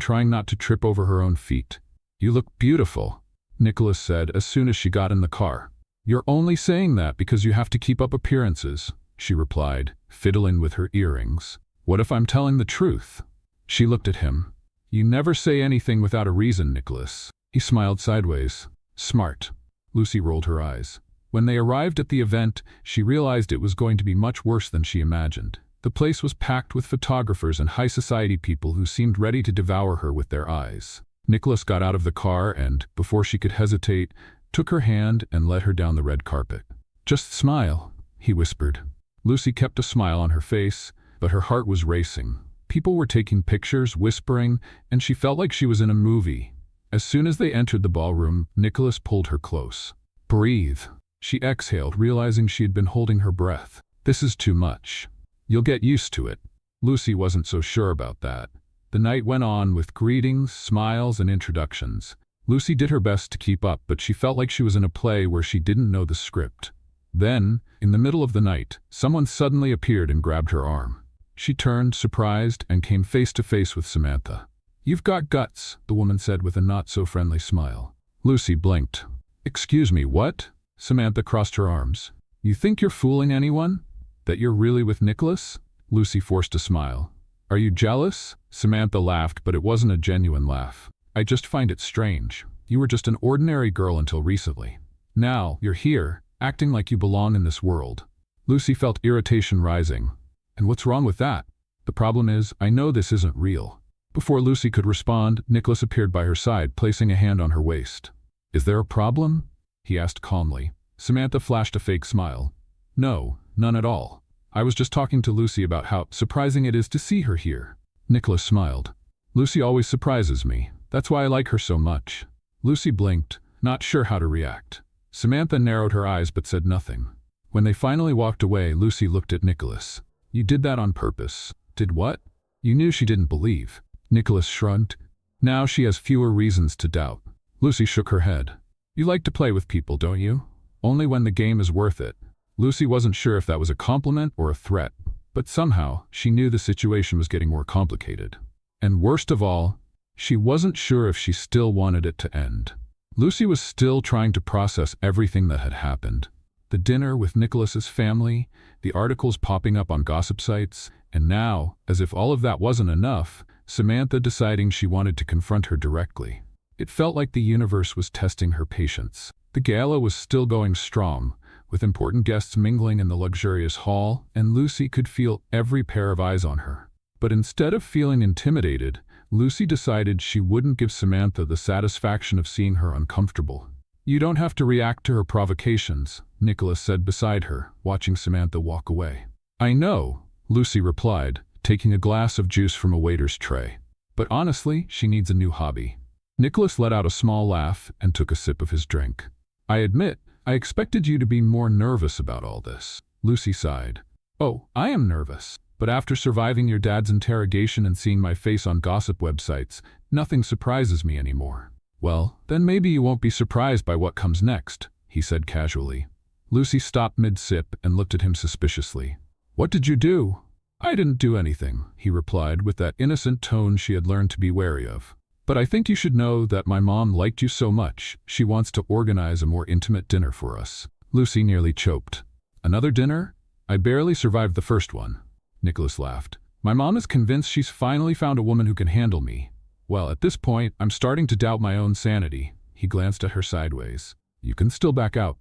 trying not to trip over her own feet. You look beautiful, Nicholas said as soon as she got in the car. You're only saying that because you have to keep up appearances, she replied, fiddling with her earrings. What if I'm telling the truth? She looked at him. You never say anything without a reason, Nicholas. He smiled sideways. Smart. Lucy rolled her eyes. When they arrived at the event, she realized it was going to be much worse than she imagined. The place was packed with photographers and high society people who seemed ready to devour her with their eyes. Nicholas got out of the car and, before she could hesitate, took her hand and led her down the red carpet. Just smile, he whispered. Lucy kept a smile on her face, but her heart was racing. People were taking pictures, whispering, and she felt like she was in a movie. As soon as they entered the ballroom, Nicholas pulled her close. Breathe. She exhaled, realizing she had been holding her breath. This is too much. You'll get used to it. Lucy wasn't so sure about that. The night went on with greetings, smiles, and introductions. Lucy did her best to keep up, but she felt like she was in a play where she didn't know the script. Then, in the middle of the night, someone suddenly appeared and grabbed her arm. She turned, surprised, and came face to face with Samantha. You've got guts, the woman said with a not-so-friendly smile. Lucy blinked. Excuse me, what? Samantha crossed her arms. You think you're fooling anyone? That you're really with Nicholas? Lucy forced a smile. Are you jealous? Samantha laughed, but it wasn't a genuine laugh. I just find it strange. You were just an ordinary girl until recently. Now, you're here, acting like you belong in this world. Lucy felt irritation rising. And what's wrong with that? The problem is, I know this isn't real. Before Lucy could respond, Nicholas appeared by her side, placing a hand on her waist. Is there a problem? He asked calmly. Samantha flashed a fake smile. No, none at all. I was just talking to Lucy about how surprising it is to see her here. Nicholas smiled. Lucy always surprises me. That's why I like her so much. Lucy blinked, not sure how to react. Samantha narrowed her eyes but said nothing. When they finally walked away, Lucy looked at Nicholas. You did that on purpose. Did what? You knew she didn't believe. Nicholas shrugged. Now she has fewer reasons to doubt. Lucy shook her head. You like to play with people, don't you? Only when the game is worth it. Lucy wasn't sure if that was a compliment or a threat, but somehow she knew the situation was getting more complicated. And worst of all, she wasn't sure if she still wanted it to end. Lucy was still trying to process everything that had happened. The dinner with Nicholas's family, the articles popping up on gossip sites, and now, as if all of that wasn't enough, Samantha deciding she wanted to confront her directly. It felt like the universe was testing her patience. The gala was still going strong, with important guests mingling in the luxurious hall, and Lucy could feel every pair of eyes on her. But instead of feeling intimidated, Lucy decided she wouldn't give Samantha the satisfaction of seeing her uncomfortable. You don't have to react to her provocations, Nicholas said beside her, watching Samantha walk away. I know, Lucy replied, taking a glass of juice from a waiter's tray. But honestly, she needs a new hobby. Nicholas let out a small laugh and took a sip of his drink. I admit, I expected you to be more nervous about all this. Lucy sighed. Oh, I am nervous. But after surviving your dad's interrogation and seeing my face on gossip websites, nothing surprises me anymore. Well, then maybe you won't be surprised by what comes next, he said casually. Lucy stopped mid-sip and looked at him suspiciously. What did you do? I didn't do anything, he replied with that innocent tone she had learned to be wary of. But I think you should know that my mom liked you so much, she wants to organize a more intimate dinner for us. Lucy nearly choked. Another dinner? I barely survived the first one. Nicholas laughed. My mom is convinced she's finally found a woman who can handle me. Well, at this point, I'm starting to doubt my own sanity. He glanced at her sideways. You can still back out.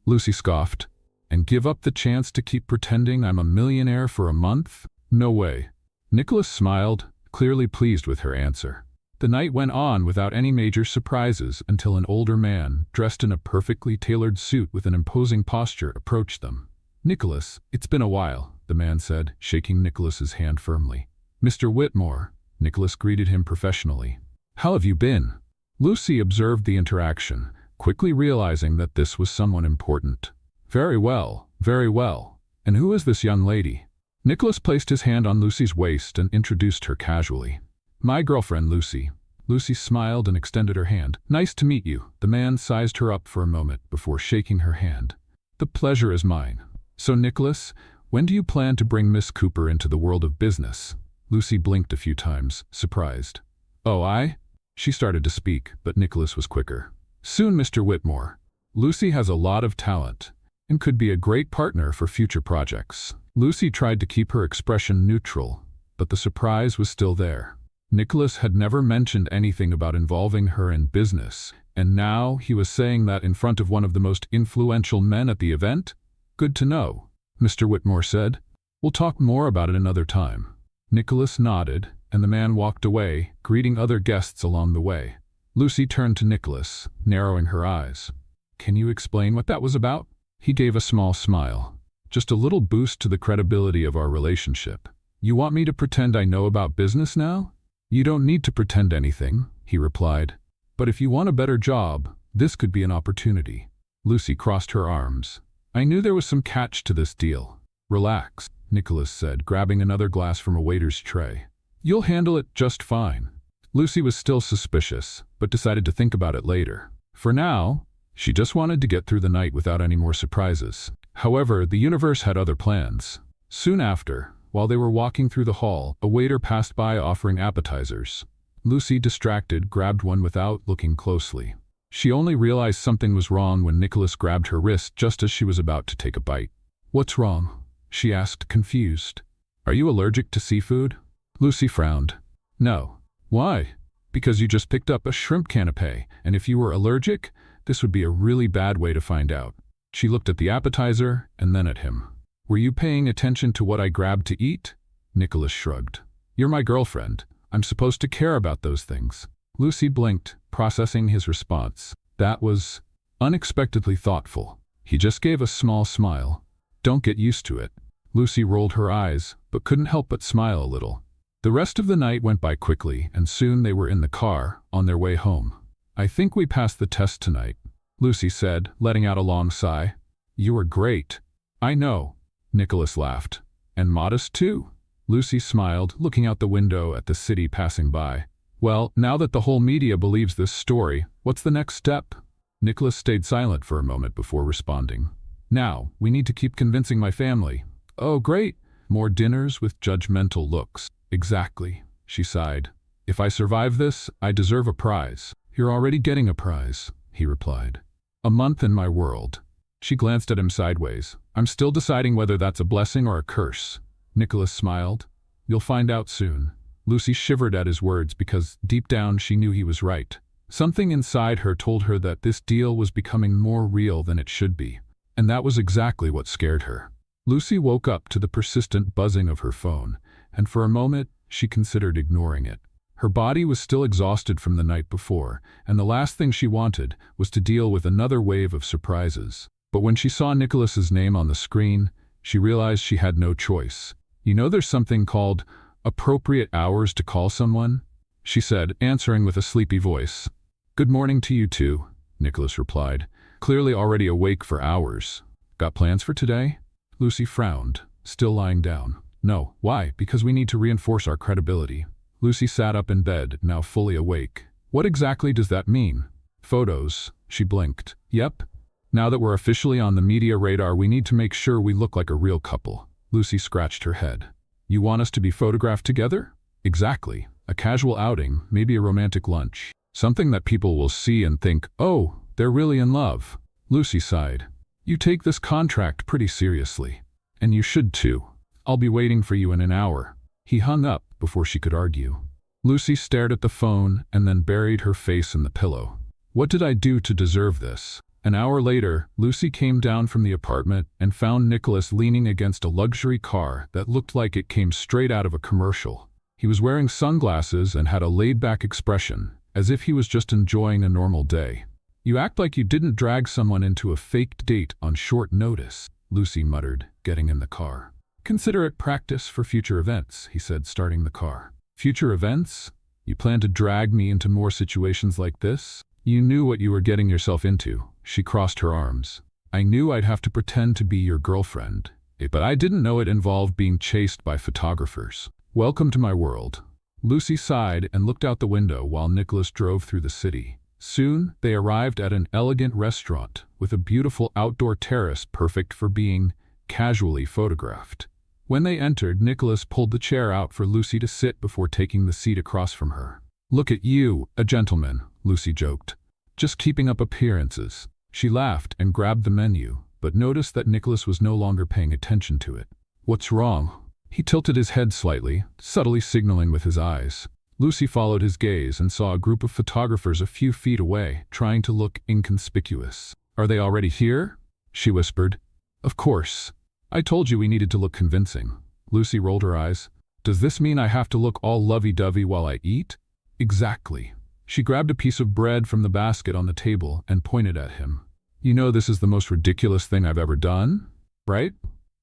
Lucy scoffed. And give up the chance to keep pretending I'm a millionaire for a month? No way. Nicholas smiled, clearly pleased with her answer. The night went on without any major surprises until an older man, dressed in a perfectly tailored suit with an imposing posture, approached them. Nicholas, it's been a while, the man said, shaking Nicholas's hand firmly. Mr. Whitmore, Nicholas greeted him professionally. How have you been? Lucy observed the interaction, quickly realizing that this was someone important. Very well, very well. And who is this young lady? Nicholas placed his hand on Lucy's waist and introduced her casually. My girlfriend, Lucy. Lucy smiled and extended her hand. Nice to meet you. The man sized her up for a moment before shaking her hand. The pleasure is mine. So, Nicholas, when do you plan to bring Miss Cooper into the world of business? Lucy blinked a few times, surprised. Oh, I? She started to speak, but Nicholas was quicker. Soon, Mr. Whitmore. Lucy has a lot of talent and could be a great partner for future projects. Lucy tried to keep her expression neutral, but the surprise was still there. Nicholas had never mentioned anything about involving her in business, and now he was saying that in front of one of the most influential men at the event? Good to know, Mr. Whitmore said. We'll talk more about it another time. Nicholas nodded, and the man walked away, greeting other guests along the way. Lucy turned to Nicholas, narrowing her eyes. Can you explain what that was about? He gave a small smile. Just a little boost to the credibility of our relationship. You want me to pretend I know about business now? You don't need to pretend anything, he replied. But if you want a better job, this could be an opportunity. Lucy crossed her arms. I knew there was some catch to this deal. Relax, Nicholas said, grabbing another glass from a waiter's tray. You'll handle it just fine. Lucy was still suspicious, but decided to think about it later. For now, she just wanted to get through the night without any more surprises. However, the universe had other plans. Soon after, while they were walking through the hall, a waiter passed by offering appetizers. Lucy, distracted, grabbed one without looking closely. She only realized something was wrong when Nicholas grabbed her wrist just as she was about to take a bite. What's wrong? She asked, confused. Are you allergic to seafood? Lucy frowned. No. Why? Because you just picked up a shrimp canapé, and if you were allergic, this would be a really bad way to find out. She looked at the appetizer and then at him. Were you paying attention to what I grabbed to eat? Nicholas shrugged. You're my girlfriend. I'm supposed to care about those things. Lucy blinked, processing his response. That was unexpectedly thoughtful. He just gave a small smile. Don't get used to it. Lucy rolled her eyes, but couldn't help but smile a little. The rest of the night went by quickly, and soon they were in the car, on their way home. I think we passed the test tonight, Lucy said, letting out a long sigh. You were great. I know, Nicholas laughed. And modest too. Lucy smiled, looking out the window at the city passing by. Well, now that the whole media believes this story, what's the next step? Nicholas stayed silent for a moment before responding. Now, we need to keep convincing my family. Oh, great. More dinners with judgmental looks. Exactly, she sighed. If I survive this, I deserve a prize. You're already getting a prize, he replied. A month in my world. She glanced at him sideways. I'm still deciding whether that's a blessing or a curse. Nicholas smiled. You'll find out soon. Lucy shivered at his words because deep down she knew he was right. Something inside her told her that this deal was becoming more real than it should be. And that was exactly what scared her. Lucy woke up to the persistent buzzing of her phone, and for a moment she considered ignoring it. Her body was still exhausted from the night before, and the last thing she wanted was to deal with another wave of surprises. But when she saw Nicholas's name on the screen, she realized she had no choice. You know, there's something called appropriate hours to call someone, she said, answering with a sleepy voice. Good morning to you too, Nicholas replied, clearly already awake for hours. Got plans for today? Lucy frowned, still lying down. No. Why? Because we need to reinforce our credibility. Lucy sat up in bed, now fully awake. What exactly does that mean? Photos. She blinked. Yep. Now that we're officially on the media radar, we need to make sure we look like a real couple. Lucy scratched her head. You want us to be photographed together? Exactly. A casual outing, maybe a romantic lunch. Something that people will see and think, oh, they're really in love. Lucy sighed. You take this contract pretty seriously. And you should too. I'll be waiting for you in an hour. He hung up before she could argue. Lucy stared at the phone and then buried her face in the pillow. What did I do to deserve this? An hour later, Lucy came down from the apartment and found Nicholas leaning against a luxury car that looked like it came straight out of a commercial. He was wearing sunglasses and had a laid-back expression, as if he was just enjoying a normal day. "You act like you didn't drag someone into a faked date on short notice," Lucy muttered, getting in the car. "Consider it practice for future events," he said, starting the car. "Future events? You plan to drag me into more situations like this? You knew what you were getting yourself into." She crossed her arms. "I knew I'd have to pretend to be your girlfriend, but I didn't know it involved being chased by photographers. Welcome to my world." Lucy sighed and looked out the window while Nicholas drove through the city. Soon, they arrived at an elegant restaurant with a beautiful outdoor terrace perfect for being casually photographed. When they entered, Nicholas pulled the chair out for Lucy to sit before taking the seat across from her. "Look at you, a gentleman," Lucy joked. "Just keeping up appearances." She laughed and grabbed the menu, but noticed that Nicholas was no longer paying attention to it. "What's wrong?" He tilted his head slightly, subtly signaling with his eyes. Lucy followed his gaze and saw a group of photographers a few feet away, trying to look inconspicuous. "Are they already here?" she whispered. "Of course. I told you we needed to look convincing." Lucy rolled her eyes. "Does this mean I have to look all lovey-dovey while I eat?" "Exactly." She grabbed a piece of bread from the basket on the table and pointed at him. "You know this is the most ridiculous thing I've ever done, right?"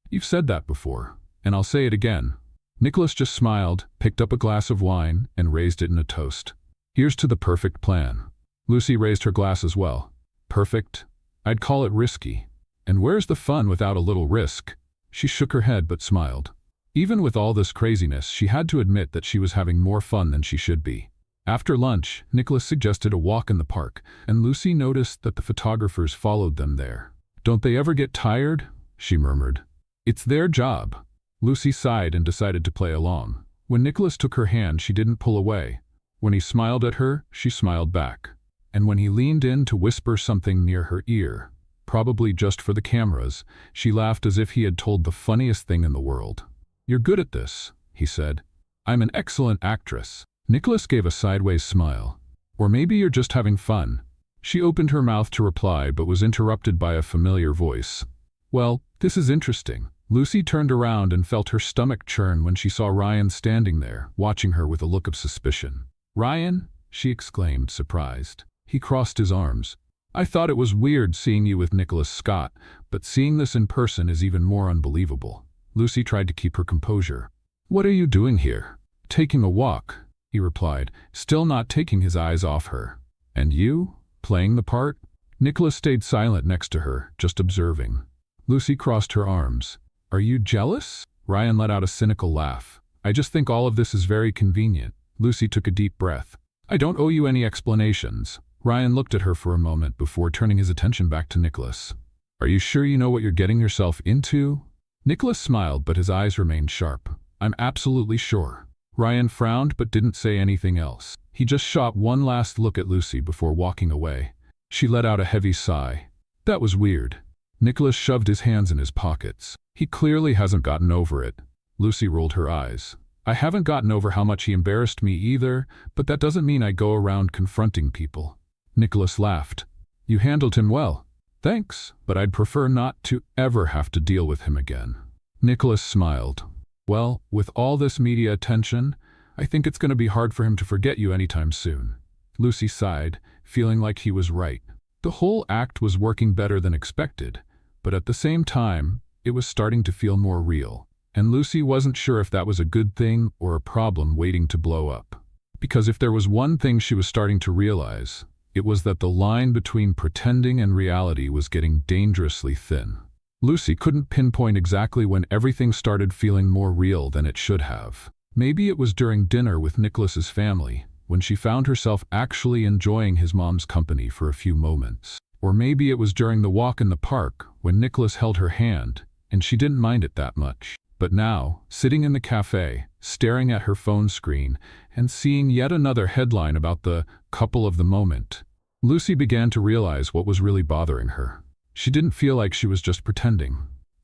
"You've said that before, and I'll say it again." Nicholas just smiled, picked up a glass of wine, and raised it in a toast. "Here's to the perfect plan." Lucy raised her glass as well. "Perfect? I'd call it risky. And where's the fun without a little risk?" She shook her head but smiled. Even with all this craziness, she had to admit that she was having more fun than she should be. After lunch, Nicholas suggested a walk in the park, and Lucy noticed that the photographers followed them there. "Don't they ever get tired?" she murmured. "It's their job." Lucy sighed and decided to play along. When Nicholas took her hand, she didn't pull away. When he smiled at her, she smiled back. And when he leaned in to whisper something near her ear, probably just for the cameras, she laughed as if he had told the funniest thing in the world. "You're good at this," he said. "I'm an excellent actress." Nicholas gave a sideways smile. "Or maybe you're just having fun." She opened her mouth to reply but was interrupted by a familiar voice. "Well, this is interesting." Lucy turned around and felt her stomach churn when she saw Ryan standing there, watching her with a look of suspicion. "Ryan?" she exclaimed, surprised. He crossed his arms. "I thought it was weird seeing you with Nicholas Scott, but seeing this in person is even more unbelievable." Lucy tried to keep her composure. "What are you doing here?" "Taking a walk," he replied, still not taking his eyes off her. "And you? Playing the part?" Nicholas stayed silent next to her, just observing. Lucy crossed her arms. "Are you jealous?" Ryan let out a cynical laugh. "I just think all of this is very convenient." Lucy took a deep breath. "I don't owe you any explanations." Ryan looked at her for a moment before turning his attention back to Nicholas. "Are you sure you know what you're getting yourself into?" Nicholas smiled, but his eyes remained sharp. "I'm absolutely sure." Ryan frowned but didn't say anything else. He just shot one last look at Lucy before walking away. She let out a heavy sigh. "That was weird." Nicholas shoved his hands in his pockets. "He clearly hasn't gotten over it." Lucy rolled her eyes. "I haven't gotten over how much he embarrassed me either, but that doesn't mean I go around confronting people." Nicholas laughed. "You handled him well." "Thanks, but I'd prefer not to ever have to deal with him again." Nicholas smiled. "Well, with all this media attention, I think it's going to be hard for him to forget you anytime soon." Lucy sighed, feeling like he was right. The whole act was working better than expected, but at the same time, it was starting to feel more real. And Lucy wasn't sure if that was a good thing or a problem waiting to blow up. Because if there was one thing she was starting to realize, it was that the line between pretending and reality was getting dangerously thin. Lucy couldn't pinpoint exactly when everything started feeling more real than it should have. Maybe it was during dinner with Nicholas's family, when she found herself actually enjoying his mom's company for a few moments. Or maybe it was during the walk in the park, when Nicholas held her hand, and she didn't mind it that much. But now, sitting in the cafe, staring at her phone screen, and seeing yet another headline about the couple of the moment, Lucy began to realize what was really bothering her. She didn't feel like she was just pretending.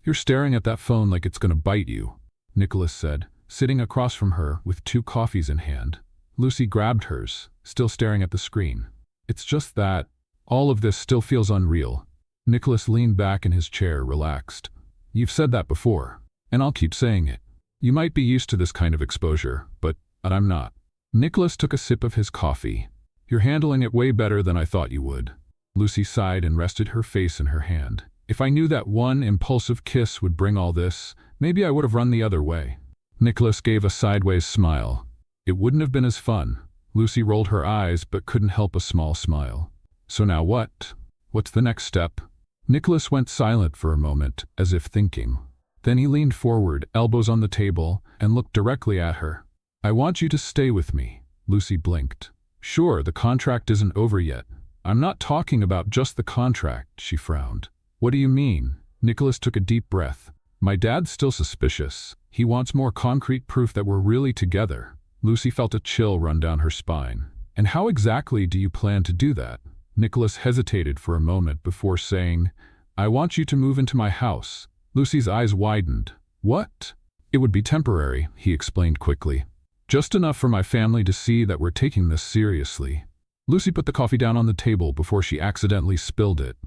"You're staring at that phone like it's going to bite you," Nicholas said, sitting across from her with 2 coffees in hand. Lucy grabbed hers, still staring at the screen. It's just that all of this still feels unreal. Nicholas leaned back in his chair, relaxed. You've said that before, and I'll keep saying it. You might be used to this kind of exposure, but I'm not. Nicholas took a sip of his coffee. You're handling it way better than I thought you would. Lucy sighed and rested her face in her hand. If I knew that one impulsive kiss would bring all this, maybe I would have run the other way. Nicholas gave a sideways smile. It wouldn't have been as fun. Lucy rolled her eyes but couldn't help a small smile. So now what? What's the next step? Nicholas went silent for a moment, as if thinking. Then he leaned forward, elbows on the table, and looked directly at her. I want you to stay with me. Lucy blinked. Sure, the contract isn't over yet. I'm not talking about just the contract, she frowned. What do you mean? Nicholas took a deep breath. My dad's still suspicious. He wants more concrete proof that we're really together. Lucy felt a chill run down her spine. And how exactly do you plan to do that? Nicholas hesitated for a moment before saying, I want you to move into my house. Lucy's eyes widened. What? It would be temporary, he explained quickly. Just enough for my family to see that we're taking this seriously. Lucy put the coffee down on the table before she accidentally spilled it.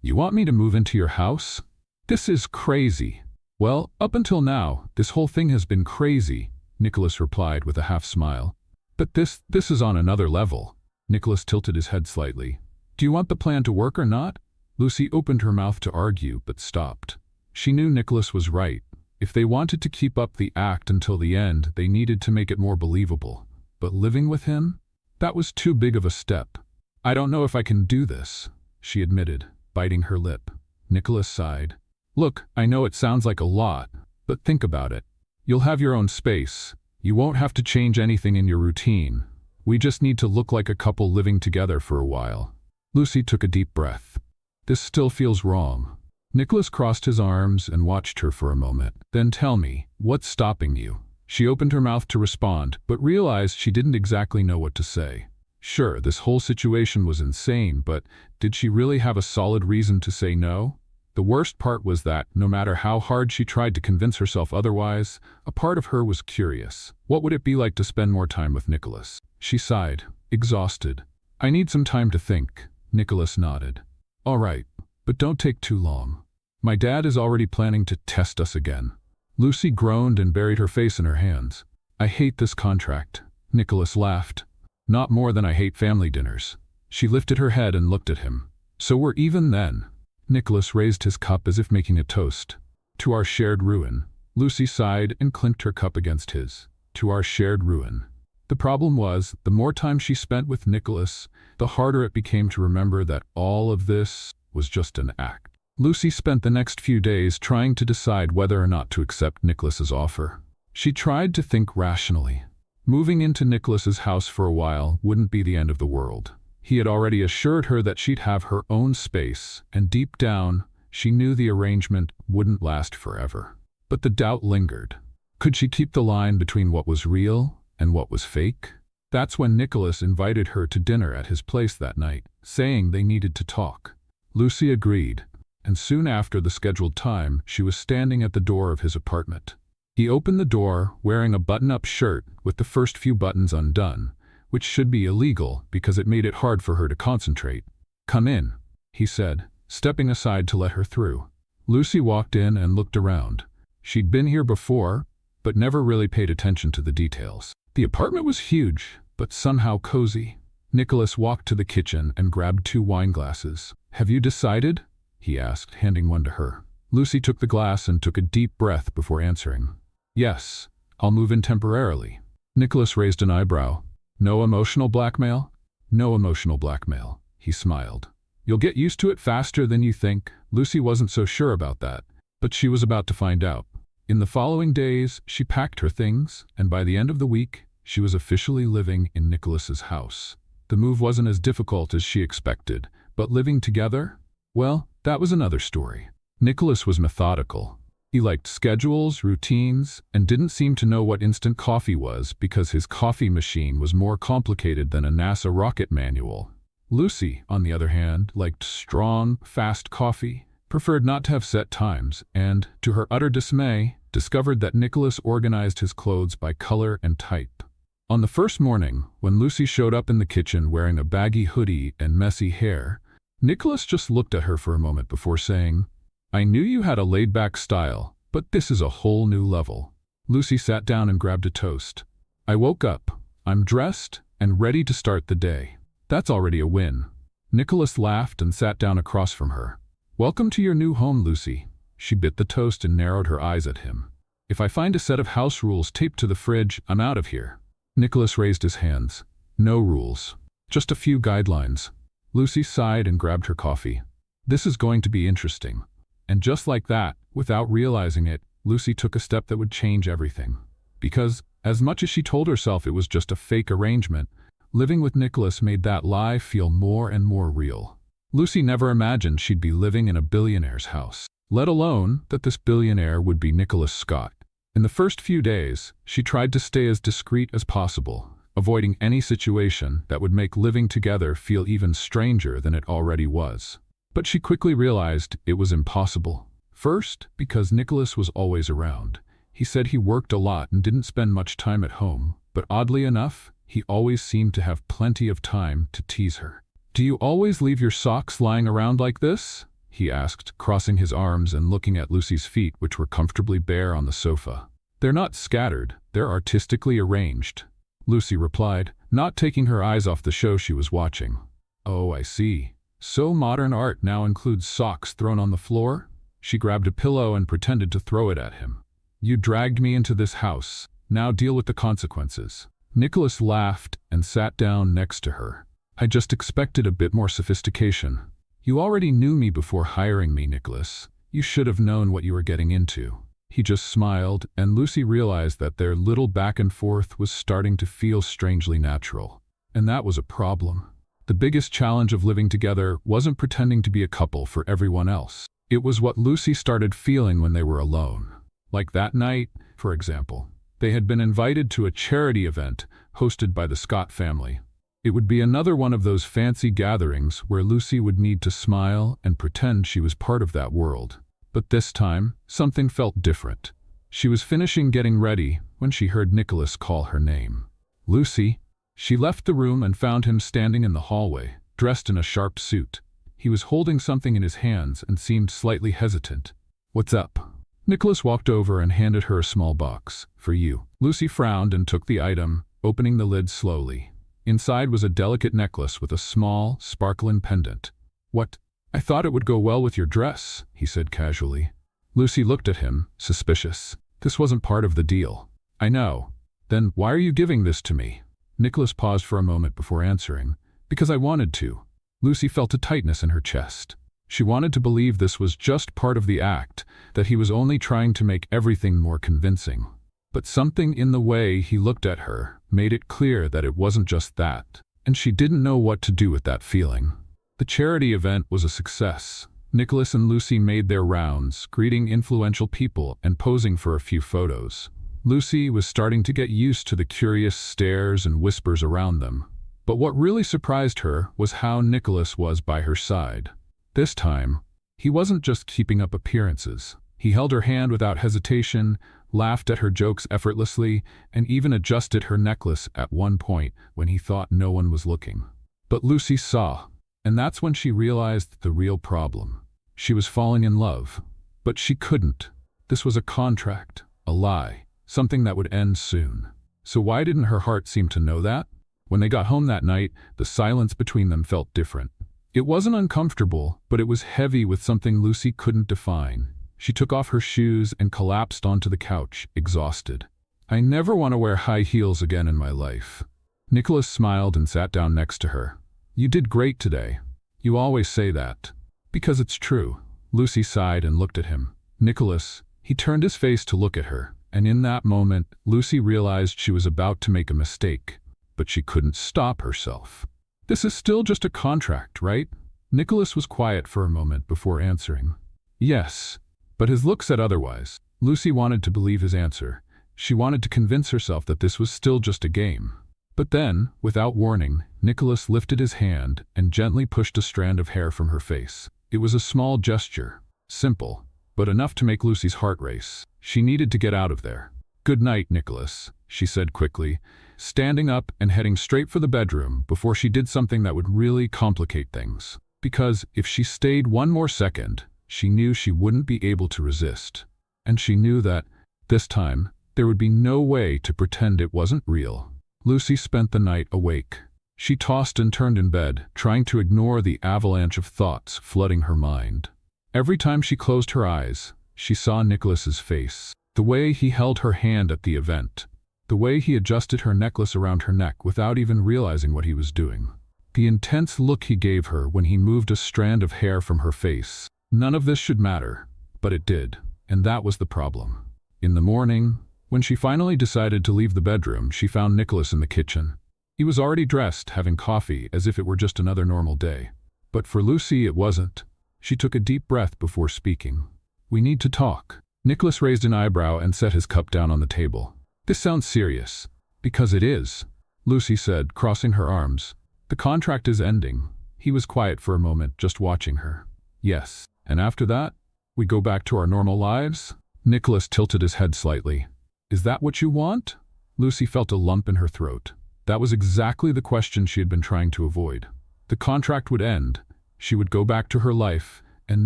You want me to move into your house? This is crazy. Well, up until now, this whole thing has been crazy, Nicholas replied with a half smile. But this is on another level. Nicholas tilted his head slightly. Do you want the plan to work or not? Lucy opened her mouth to argue, but stopped. She knew Nicholas was right. If they wanted to keep up the act until the end, they needed to make it more believable. But living with him? That was too big of a step. I don't know if I can do this, she admitted, biting her lip. Nicholas sighed. Look, I know it sounds like a lot, but think about it. You'll have your own space. You won't have to change anything in your routine. We just need to look like a couple living together for a while. Lucy took a deep breath. This still feels wrong. Nicholas crossed his arms and watched her for a moment. Then tell me, what's stopping you? She opened her mouth to respond, but realized she didn't exactly know what to say. Sure, this whole situation was insane, but did she really have a solid reason to say no? The worst part was that, no matter how hard she tried to convince herself otherwise, a part of her was curious. What would it be like to spend more time with Nicholas? She sighed, exhausted. I need some time to think. Nicholas nodded. All right, but don't take too long. My dad is already planning to test us again. Lucy groaned and buried her face in her hands. I hate this contract. Nicholas laughed. Not more than I hate family dinners. She lifted her head and looked at him. So we're even then. Nicholas raised his cup as if making a toast. To our shared ruin. Lucy sighed and clinked her cup against his. To our shared ruin. The problem was, the more time she spent with Nicholas, the harder it became to remember that all of this was just an act. Lucy spent the next few days trying to decide whether or not to accept Nicholas's offer. She tried to think rationally. Moving into Nicholas's house for a while wouldn't be the end of the world. He had already assured her that she'd have her own space, and deep down, she knew the arrangement wouldn't last forever. But the doubt lingered. Could she keep the line between what was real and what was fake? That's when Nicholas invited her to dinner at his place that night, saying they needed to talk. Lucy agreed, and soon after the scheduled time, she was standing at the door of his apartment. He opened the door, wearing a button-up shirt with the first few buttons undone, which should be illegal because it made it hard for her to concentrate. Come in, he said, stepping aside to let her through. Lucy walked in and looked around. She'd been here before, but never really paid attention to the details. The apartment was huge, but somehow cozy. Nicholas walked to the kitchen and grabbed 2 wine glasses. Have you decided? He asked, handing one to her. Lucy took the glass and took a deep breath before answering. Yes, I'll move in temporarily. Nicholas raised an eyebrow. No emotional blackmail? No emotional blackmail, he smiled. You'll get used to it faster than you think. Lucy wasn't so sure about that, but she was about to find out. In the following days, she packed her things, and by the end of the week, she was officially living in Nicholas's house. The move wasn't as difficult as she expected, but living together? Well, that was another story. Nicholas was methodical. He liked schedules, routines, and didn't seem to know what instant coffee was because his coffee machine was more complicated than a NASA rocket manual. Lucy, on the other hand, liked strong, fast coffee, preferred not to have set times, and, to her utter dismay, discovered that Nicholas organized his clothes by color and type. On the first morning, when Lucy showed up in the kitchen wearing a baggy hoodie and messy hair, Nicholas just looked at her for a moment before saying, "I knew you had a laid-back style, but this is a whole new level." Lucy sat down and grabbed a toast. "I woke up, I'm dressed, and ready to start the day. That's already a win." Nicholas laughed and sat down across from her. "Welcome to your new home, Lucy." She bit the toast and narrowed her eyes at him. "If I find a set of house rules taped to the fridge, I'm out of here." Nicholas raised his hands. "No rules. Just a few guidelines." Lucy sighed and grabbed her coffee. "This is going to be interesting." And just like that, without realizing it, Lucy took a step that would change everything. Because, as much as she told herself it was just a fake arrangement, living with Nicholas made that lie feel more and more real. Lucy never imagined she'd be living in a billionaire's house, let alone that this billionaire would be Nicholas Scott. In the first few days, she tried to stay as discreet as possible, avoiding any situation that would make living together feel even stranger than it already was. But she quickly realized it was impossible. First, because Nicholas was always around. He said he worked a lot and didn't spend much time at home, but oddly enough, he always seemed to have plenty of time to tease her. "Do you always leave your socks lying around like this?" he asked, crossing his arms and looking at Lucy's feet, which were comfortably bare on the sofa. "They're not scattered, they're artistically arranged," Lucy replied, not taking her eyes off the show she was watching. "Oh, I see. So modern art now includes socks thrown on the floor?" She grabbed a pillow and pretended to throw it at him. "You dragged me into this house. Now deal with the consequences." Nicholas laughed and sat down next to her. "I just expected a bit more sophistication. You already knew me before hiring me, Nicholas. You should have known what you were getting into." He just smiled, and Lucy realized that their little back and forth was starting to feel strangely natural. And that was a problem. The biggest challenge of living together wasn't pretending to be a couple for everyone else. It was what Lucy started feeling when they were alone. Like that night, for example. They had been invited to a charity event hosted by the Scott family. It would be another one of those fancy gatherings where Lucy would need to smile and pretend she was part of that world. But this time, something felt different. She was finishing getting ready when she heard Nicholas call her name. "Lucy." She left the room and found him standing in the hallway, dressed in a sharp suit. He was holding something in his hands and seemed slightly hesitant. "What's up?" Nicholas walked over and handed her a small box. "For you." Lucy frowned and took the item, opening the lid slowly. Inside was a delicate necklace with a small, sparkling pendant. "What? I thought it would go well with your dress," he said casually. Lucy looked at him, suspicious. "This wasn't part of the deal." "I know. Then why are you giving this to me?" Nicholas paused for a moment before answering. "Because I wanted to." Lucy felt a tightness in her chest. She wanted to believe this was just part of the act, that he was only trying to make everything more convincing. But something in the way he looked at her made it clear that it wasn't just that, and she didn't know what to do with that feeling. The charity event was a success. Nicholas and Lucy made their rounds, greeting influential people and posing for a few photos. Lucy was starting to get used to the curious stares and whispers around them. But what really surprised her was how Nicholas was by her side. This time, he wasn't just keeping up appearances. He held her hand without hesitation, laughed at her jokes effortlessly, and even adjusted her necklace at one point when he thought no one was looking. But Lucy saw, and that's when she realized the real problem. She was falling in love, but she couldn't. This was a contract, a lie, something that would end soon. So why didn't her heart seem to know that? When they got home that night, the silence between them felt different. It wasn't uncomfortable, but it was heavy with something Lucy couldn't define. She took off her shoes and collapsed onto the couch, exhausted. "I never want to wear high heels again in my life." Nicholas smiled and sat down next to her. "You did great today." "You always say that." "Because it's true." Lucy sighed and looked at him. "Nicholas." He turned his face to look at her, and in that moment, Lucy realized she was about to make a mistake. But she couldn't stop herself. "This is still just a contract, right?" Nicholas was quiet for a moment before answering. "Yes." But his look said otherwise. Lucy wanted to believe his answer. She wanted to convince herself that this was still just a game. But then, without warning, Nicholas lifted his hand and gently pushed a strand of hair from her face. It was a small gesture, simple, but enough to make Lucy's heart race. She needed to get out of there. "Good night, Nicholas," she said quickly, standing up and heading straight for the bedroom before she did something that would really complicate things. Because if she stayed one more second, she knew she wouldn't be able to resist. And she knew that, this time, there would be no way to pretend it wasn't real. Lucy spent the night awake. She tossed and turned in bed, trying to ignore the avalanche of thoughts flooding her mind. Every time she closed her eyes, she saw Nicholas's face. The way he held her hand at the event. The way he adjusted her necklace around her neck without even realizing what he was doing. The intense look he gave her when he moved a strand of hair from her face. None of this should matter, but it did, and that was the problem. In the morning, when she finally decided to leave the bedroom, she found Nicholas in the kitchen. He was already dressed, having coffee, as if it were just another normal day. But for Lucy, it wasn't. She took a deep breath before speaking. "We need to talk." Nicholas raised an eyebrow and set his cup down on the table. "This sounds serious." "Because it is," Lucy said, crossing her arms. "The contract is ending." He was quiet for a moment, just watching her. "Yes. And after that, we go back to our normal lives?" Nicholas tilted his head slightly. "Is that what you want?" Lucy felt a lump in her throat. That was exactly the question she had been trying to avoid. The contract would end, she would go back to her life, and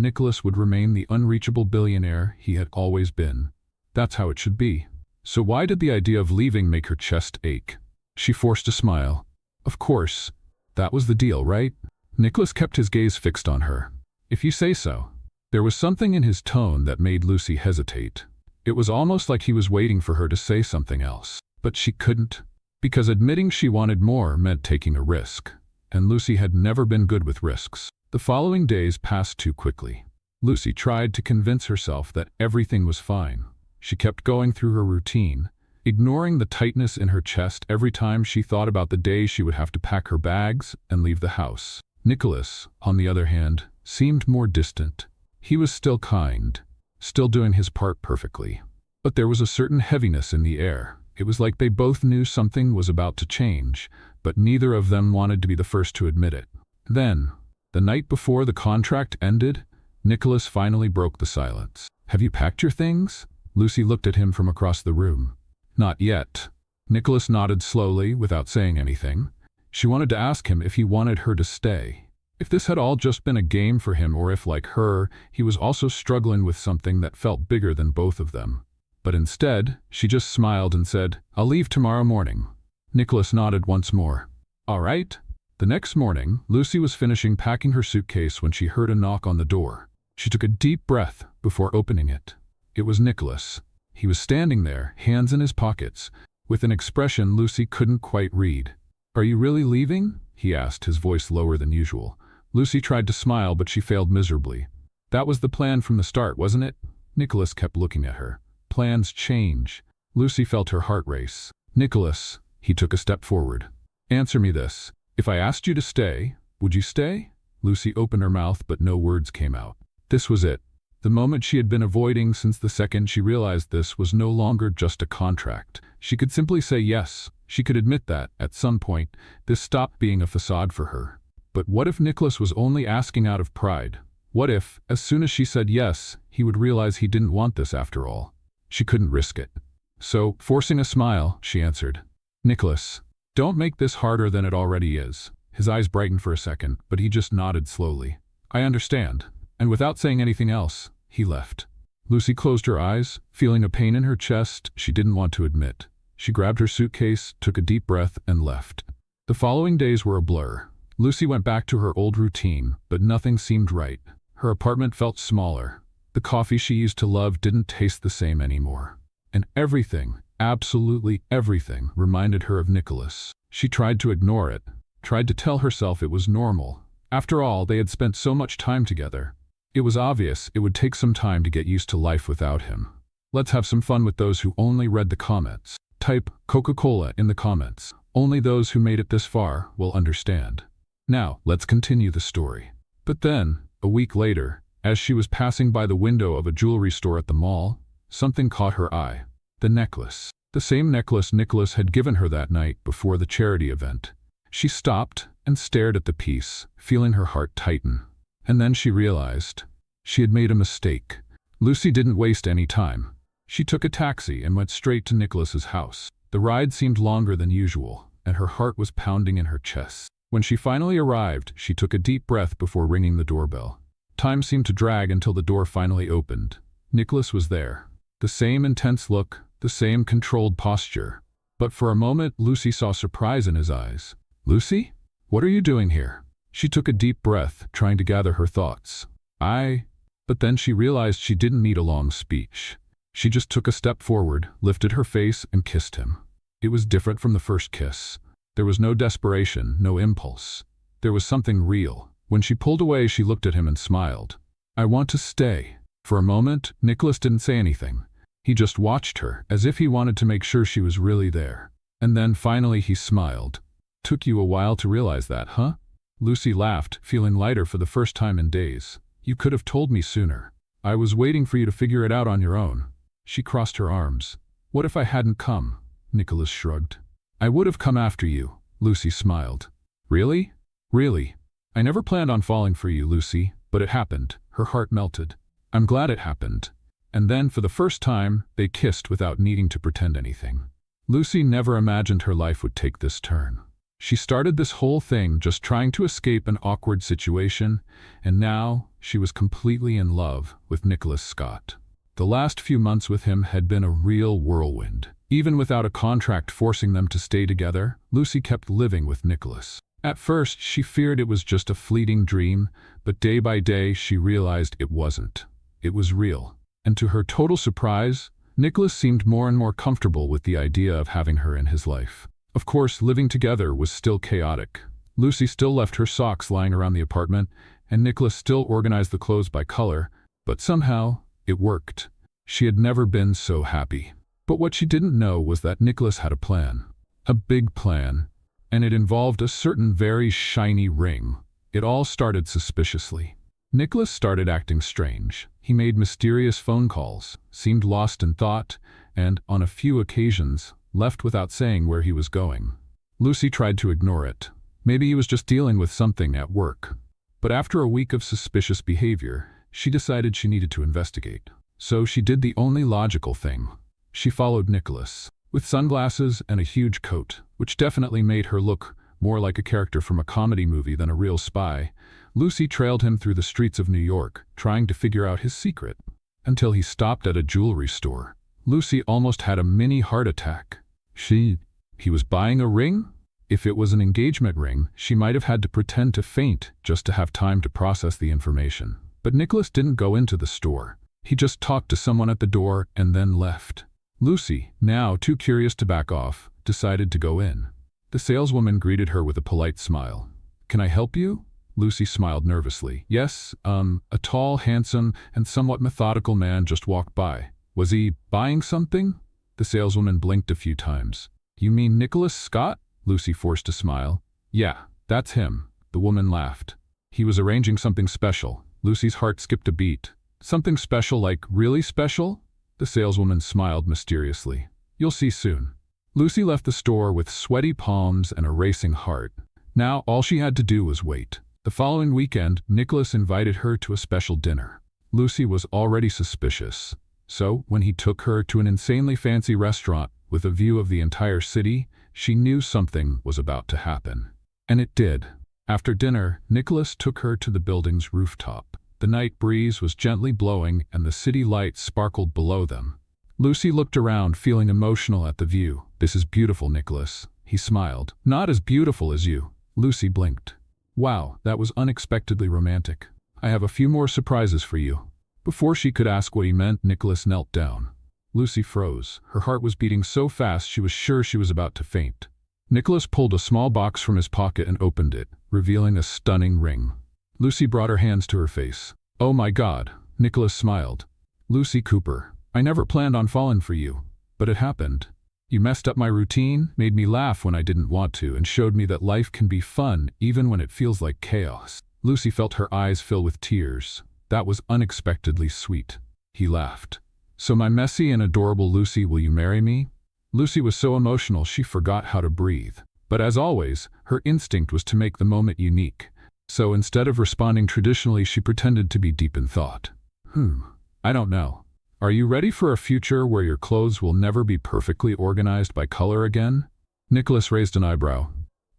Nicholas would remain the unreachable billionaire he had always been. That's how it should be. So why did the idea of leaving make her chest ache? She forced a smile. Of course, that was the deal, right? Nicholas kept his gaze fixed on her. "If you say so." There was something in his tone that made Lucy hesitate. It was almost like he was waiting for her to say something else. But she couldn't. Because admitting she wanted more meant taking a risk. And Lucy had never been good with risks. The following days passed too quickly. Lucy tried to convince herself that everything was fine. She kept going through her routine, ignoring the tightness in her chest every time she thought about the day she would have to pack her bags and leave the house. Nicholas, on the other hand, seemed more distant. He was still kind, still doing his part perfectly. But there was a certain heaviness in the air. It was like they both knew something was about to change, but neither of them wanted to be the first to admit it. Then, the night before the contract ended, Nicholas finally broke the silence. "Have you packed your things?" Lucy looked at him from across the room. "Not yet." Nicholas nodded slowly, without saying anything. She wanted to ask him if he wanted her to stay. If this had all just been a game for him, or if, like her, he was also struggling with something that felt bigger than both of them. But instead, she just smiled and said, "I'll leave tomorrow morning." Nicholas nodded once more. "All right." The next morning, Lucy was finishing packing her suitcase when she heard a knock on the door. She took a deep breath before opening it. It was Nicholas. He was standing there, hands in his pockets, with an expression Lucy couldn't quite read. "Are you really leaving?" he asked, his voice lower than usual. Lucy tried to smile, but she failed miserably. "That was the plan from the start, wasn't it?" Nicholas kept looking at her. "Plans change." Lucy felt her heart race. "Nicholas," he took a step forward. "Answer me this. If I asked you to stay, would you stay?" Lucy opened her mouth, but no words came out. This was it. The moment she had been avoiding since the second she realized this was no longer just a contract. She could simply say yes. She could admit that, at some point, this stopped being a facade for her. But what if Nicholas was only asking out of pride? What if, as soon as she said yes, he would realize he didn't want this after all? She couldn't risk it. So, forcing a smile, she answered, "Nicholas, don't make this harder than it already is." His eyes brightened for a second, but he just nodded slowly. "I understand." And without saying anything else, he left. Lucy closed her eyes, feeling a pain in her chest she didn't want to admit. She grabbed her suitcase, took a deep breath, and left. The following days were a blur. Lucy went back to her old routine, but nothing seemed right. Her apartment felt smaller. The coffee she used to love didn't taste the same anymore. And everything, absolutely everything, reminded her of Nicholas. She tried to ignore it, tried to tell herself it was normal. After all, they had spent so much time together. It was obvious it would take some time to get used to life without him. Let's have some fun with those who only read the comments. Type Coca-Cola in the comments. Only those who made it this far will understand. Now, let's continue the story. But then, a week later, as she was passing by the window of a jewelry store at the mall, something caught her eye. The necklace. The same necklace Nicholas had given her that night before the charity event. She stopped and stared at the piece, feeling her heart tighten. And then she realized she had made a mistake. Lucy didn't waste any time. She took a taxi and went straight to Nicholas's house. The ride seemed longer than usual, and her heart was pounding in her chest. When she finally arrived, she took a deep breath before ringing the doorbell. Time seemed to drag until the door finally opened. Nicholas was there. The same intense look, the same controlled posture. But for a moment, Lucy saw surprise in his eyes. "Lucy? What are you doing here?" She took a deep breath, trying to gather her thoughts. But then she realized she didn't need a long speech. She just took a step forward, lifted her face, and kissed him. It was different from the first kiss. There was no desperation, no impulse. There was something real. When she pulled away, she looked at him and smiled. "I want to stay." For a moment, Nicholas didn't say anything. He just watched her, as if he wanted to make sure she was really there. And then finally he smiled. "Took you a while to realize that, huh?" Lucy laughed, feeling lighter for the first time in days. "You could have told me sooner. I was waiting for you to figure it out on your own." She crossed her arms. "What if I hadn't come?" Nicholas shrugged. "I would have come after you." Lucy smiled. "Really? Really? I never planned on falling for you, Lucy, but it happened." Her heart melted. "I'm glad it happened." And then, for the first time, they kissed without needing to pretend anything. Lucy never imagined her life would take this turn. She started this whole thing just trying to escape an awkward situation, and now she was completely in love with Nicholas Scott. The last few months with him had been a real whirlwind. Even without a contract forcing them to stay together, Lucy kept living with Nicholas. At first, she feared it was just a fleeting dream, but day by day she realized it wasn't. It was real. And to her total surprise, Nicholas seemed more and more comfortable with the idea of having her in his life. Of course, living together was still chaotic. Lucy still left her socks lying around the apartment, and Nicholas still organized the clothes by color, but somehow, it worked. She had never been so happy. But what she didn't know was that Nicholas had a plan. A big plan. And it involved a certain very shiny ring. It all started suspiciously. Nicholas started acting strange. He made mysterious phone calls, seemed lost in thought, and, on a few occasions, left without saying where he was going. Lucy tried to ignore it. Maybe he was just dealing with something at work. But after a week of suspicious behavior, she decided she needed to investigate. So she did the only logical thing. She followed Nicholas, with sunglasses and a huge coat, which definitely made her look more like a character from a comedy movie than a real spy. Lucy trailed him through the streets of New York, trying to figure out his secret, until he stopped at a jewelry store. Lucy almost had a mini heart attack. He was buying a ring? If it was an engagement ring, she might have had to pretend to faint just to have time to process the information. But Nicholas didn't go into the store. He just talked to someone at the door and then left. Lucy, now too curious to back off, decided to go in. The saleswoman greeted her with a polite smile. "Can I help you?" Lucy smiled nervously. "Yes, a tall, handsome, and somewhat methodical man just walked by. Was he buying something?" The saleswoman blinked a few times. "You mean Nicholas Scott?" Lucy forced a smile. "Yeah, that's him." The woman laughed. "He was arranging something special." Lucy's heart skipped a beat. "Something special, like really special?" The saleswoman smiled mysteriously. "You'll see soon." Lucy left the store with sweaty palms and a racing heart. Now all she had to do was wait. The following weekend, Nicholas invited her to a special dinner. Lucy was already suspicious. So, when he took her to an insanely fancy restaurant with a view of the entire city, she knew something was about to happen. And it did. After dinner, Nicholas took her to the building's rooftop. The night breeze was gently blowing and the city lights sparkled below them. Lucy looked around, feeling emotional at the view. "This is beautiful, Nicholas." He smiled. "Not as beautiful as you." Lucy blinked. "Wow, that was unexpectedly romantic. I have a few more surprises for you." Before she could ask what he meant, Nicholas knelt down. Lucy froze. Her heart was beating so fast she was sure she was about to faint. Nicholas pulled a small box from his pocket and opened it, revealing a stunning ring. Lucy brought her hands to her face. "Oh my God," Nicholas smiled. "Lucy Cooper, I never planned on falling for you, but it happened. You messed up my routine, made me laugh when I didn't want to, and showed me that life can be fun even when it feels like chaos." Lucy felt her eyes fill with tears. "That was unexpectedly sweet." He laughed. "So my messy and adorable Lucy, will you marry me?" Lucy was so emotional she forgot how to breathe. But as always, her instinct was to make the moment unique. So instead of responding traditionally, she pretended to be deep in thought. I don't know. Are you ready for a future where your clothes will never be perfectly organized by color again? Nicholas raised an eyebrow.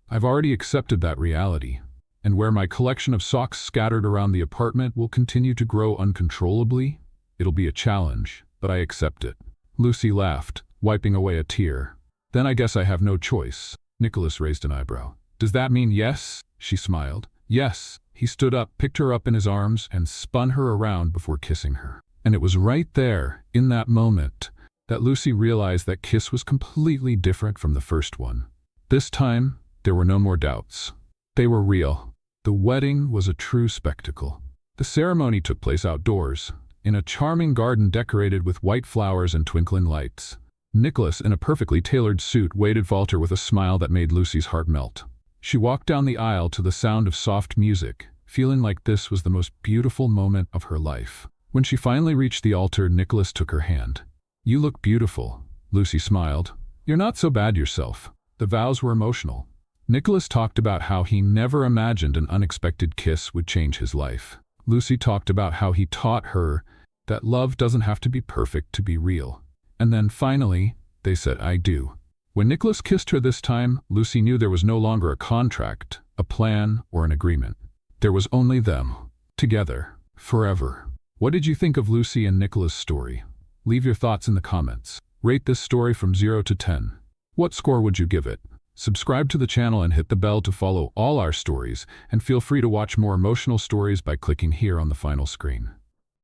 I've already accepted that reality. And where my collection of socks scattered around the apartment will continue to grow uncontrollably, it'll be a challenge, but I accept it. Lucy laughed, wiping away a tear. Then I guess I have no choice. Nicholas raised an eyebrow. Does that mean yes? She smiled. Yes. He stood up, picked her up in his arms, and spun her around before kissing her. And it was right there, in that moment, that Lucy realized that kiss was completely different from the first one. This time, there were no more doubts. They were real. The wedding was a true spectacle. The ceremony took place outdoors, in a charming garden decorated with white flowers and twinkling lights. Nicholas, in a perfectly tailored suit, waited for Walter with a smile that made Lucy's heart melt. She walked down the aisle to the sound of soft music, feeling like this was the most beautiful moment of her life. When she finally reached the altar, Nicholas took her hand. You look beautiful, Lucy smiled. You're not so bad yourself. The vows were emotional. Nicholas talked about how he never imagined an unexpected kiss would change his life. Lucy talked about how he taught her that love doesn't have to be perfect to be real. And then finally, they said, I do. When Nicholas kissed her this time, Lucy knew there was no longer a contract, a plan, or an agreement. There was only them, together, forever. What did you think of Lucy and Nicholas' story? Leave your thoughts in the comments. Rate this story from 0 to 10. What score would you give it? Subscribe to the channel and hit the bell to follow all our stories, and feel free to watch more emotional stories by clicking here on the final screen.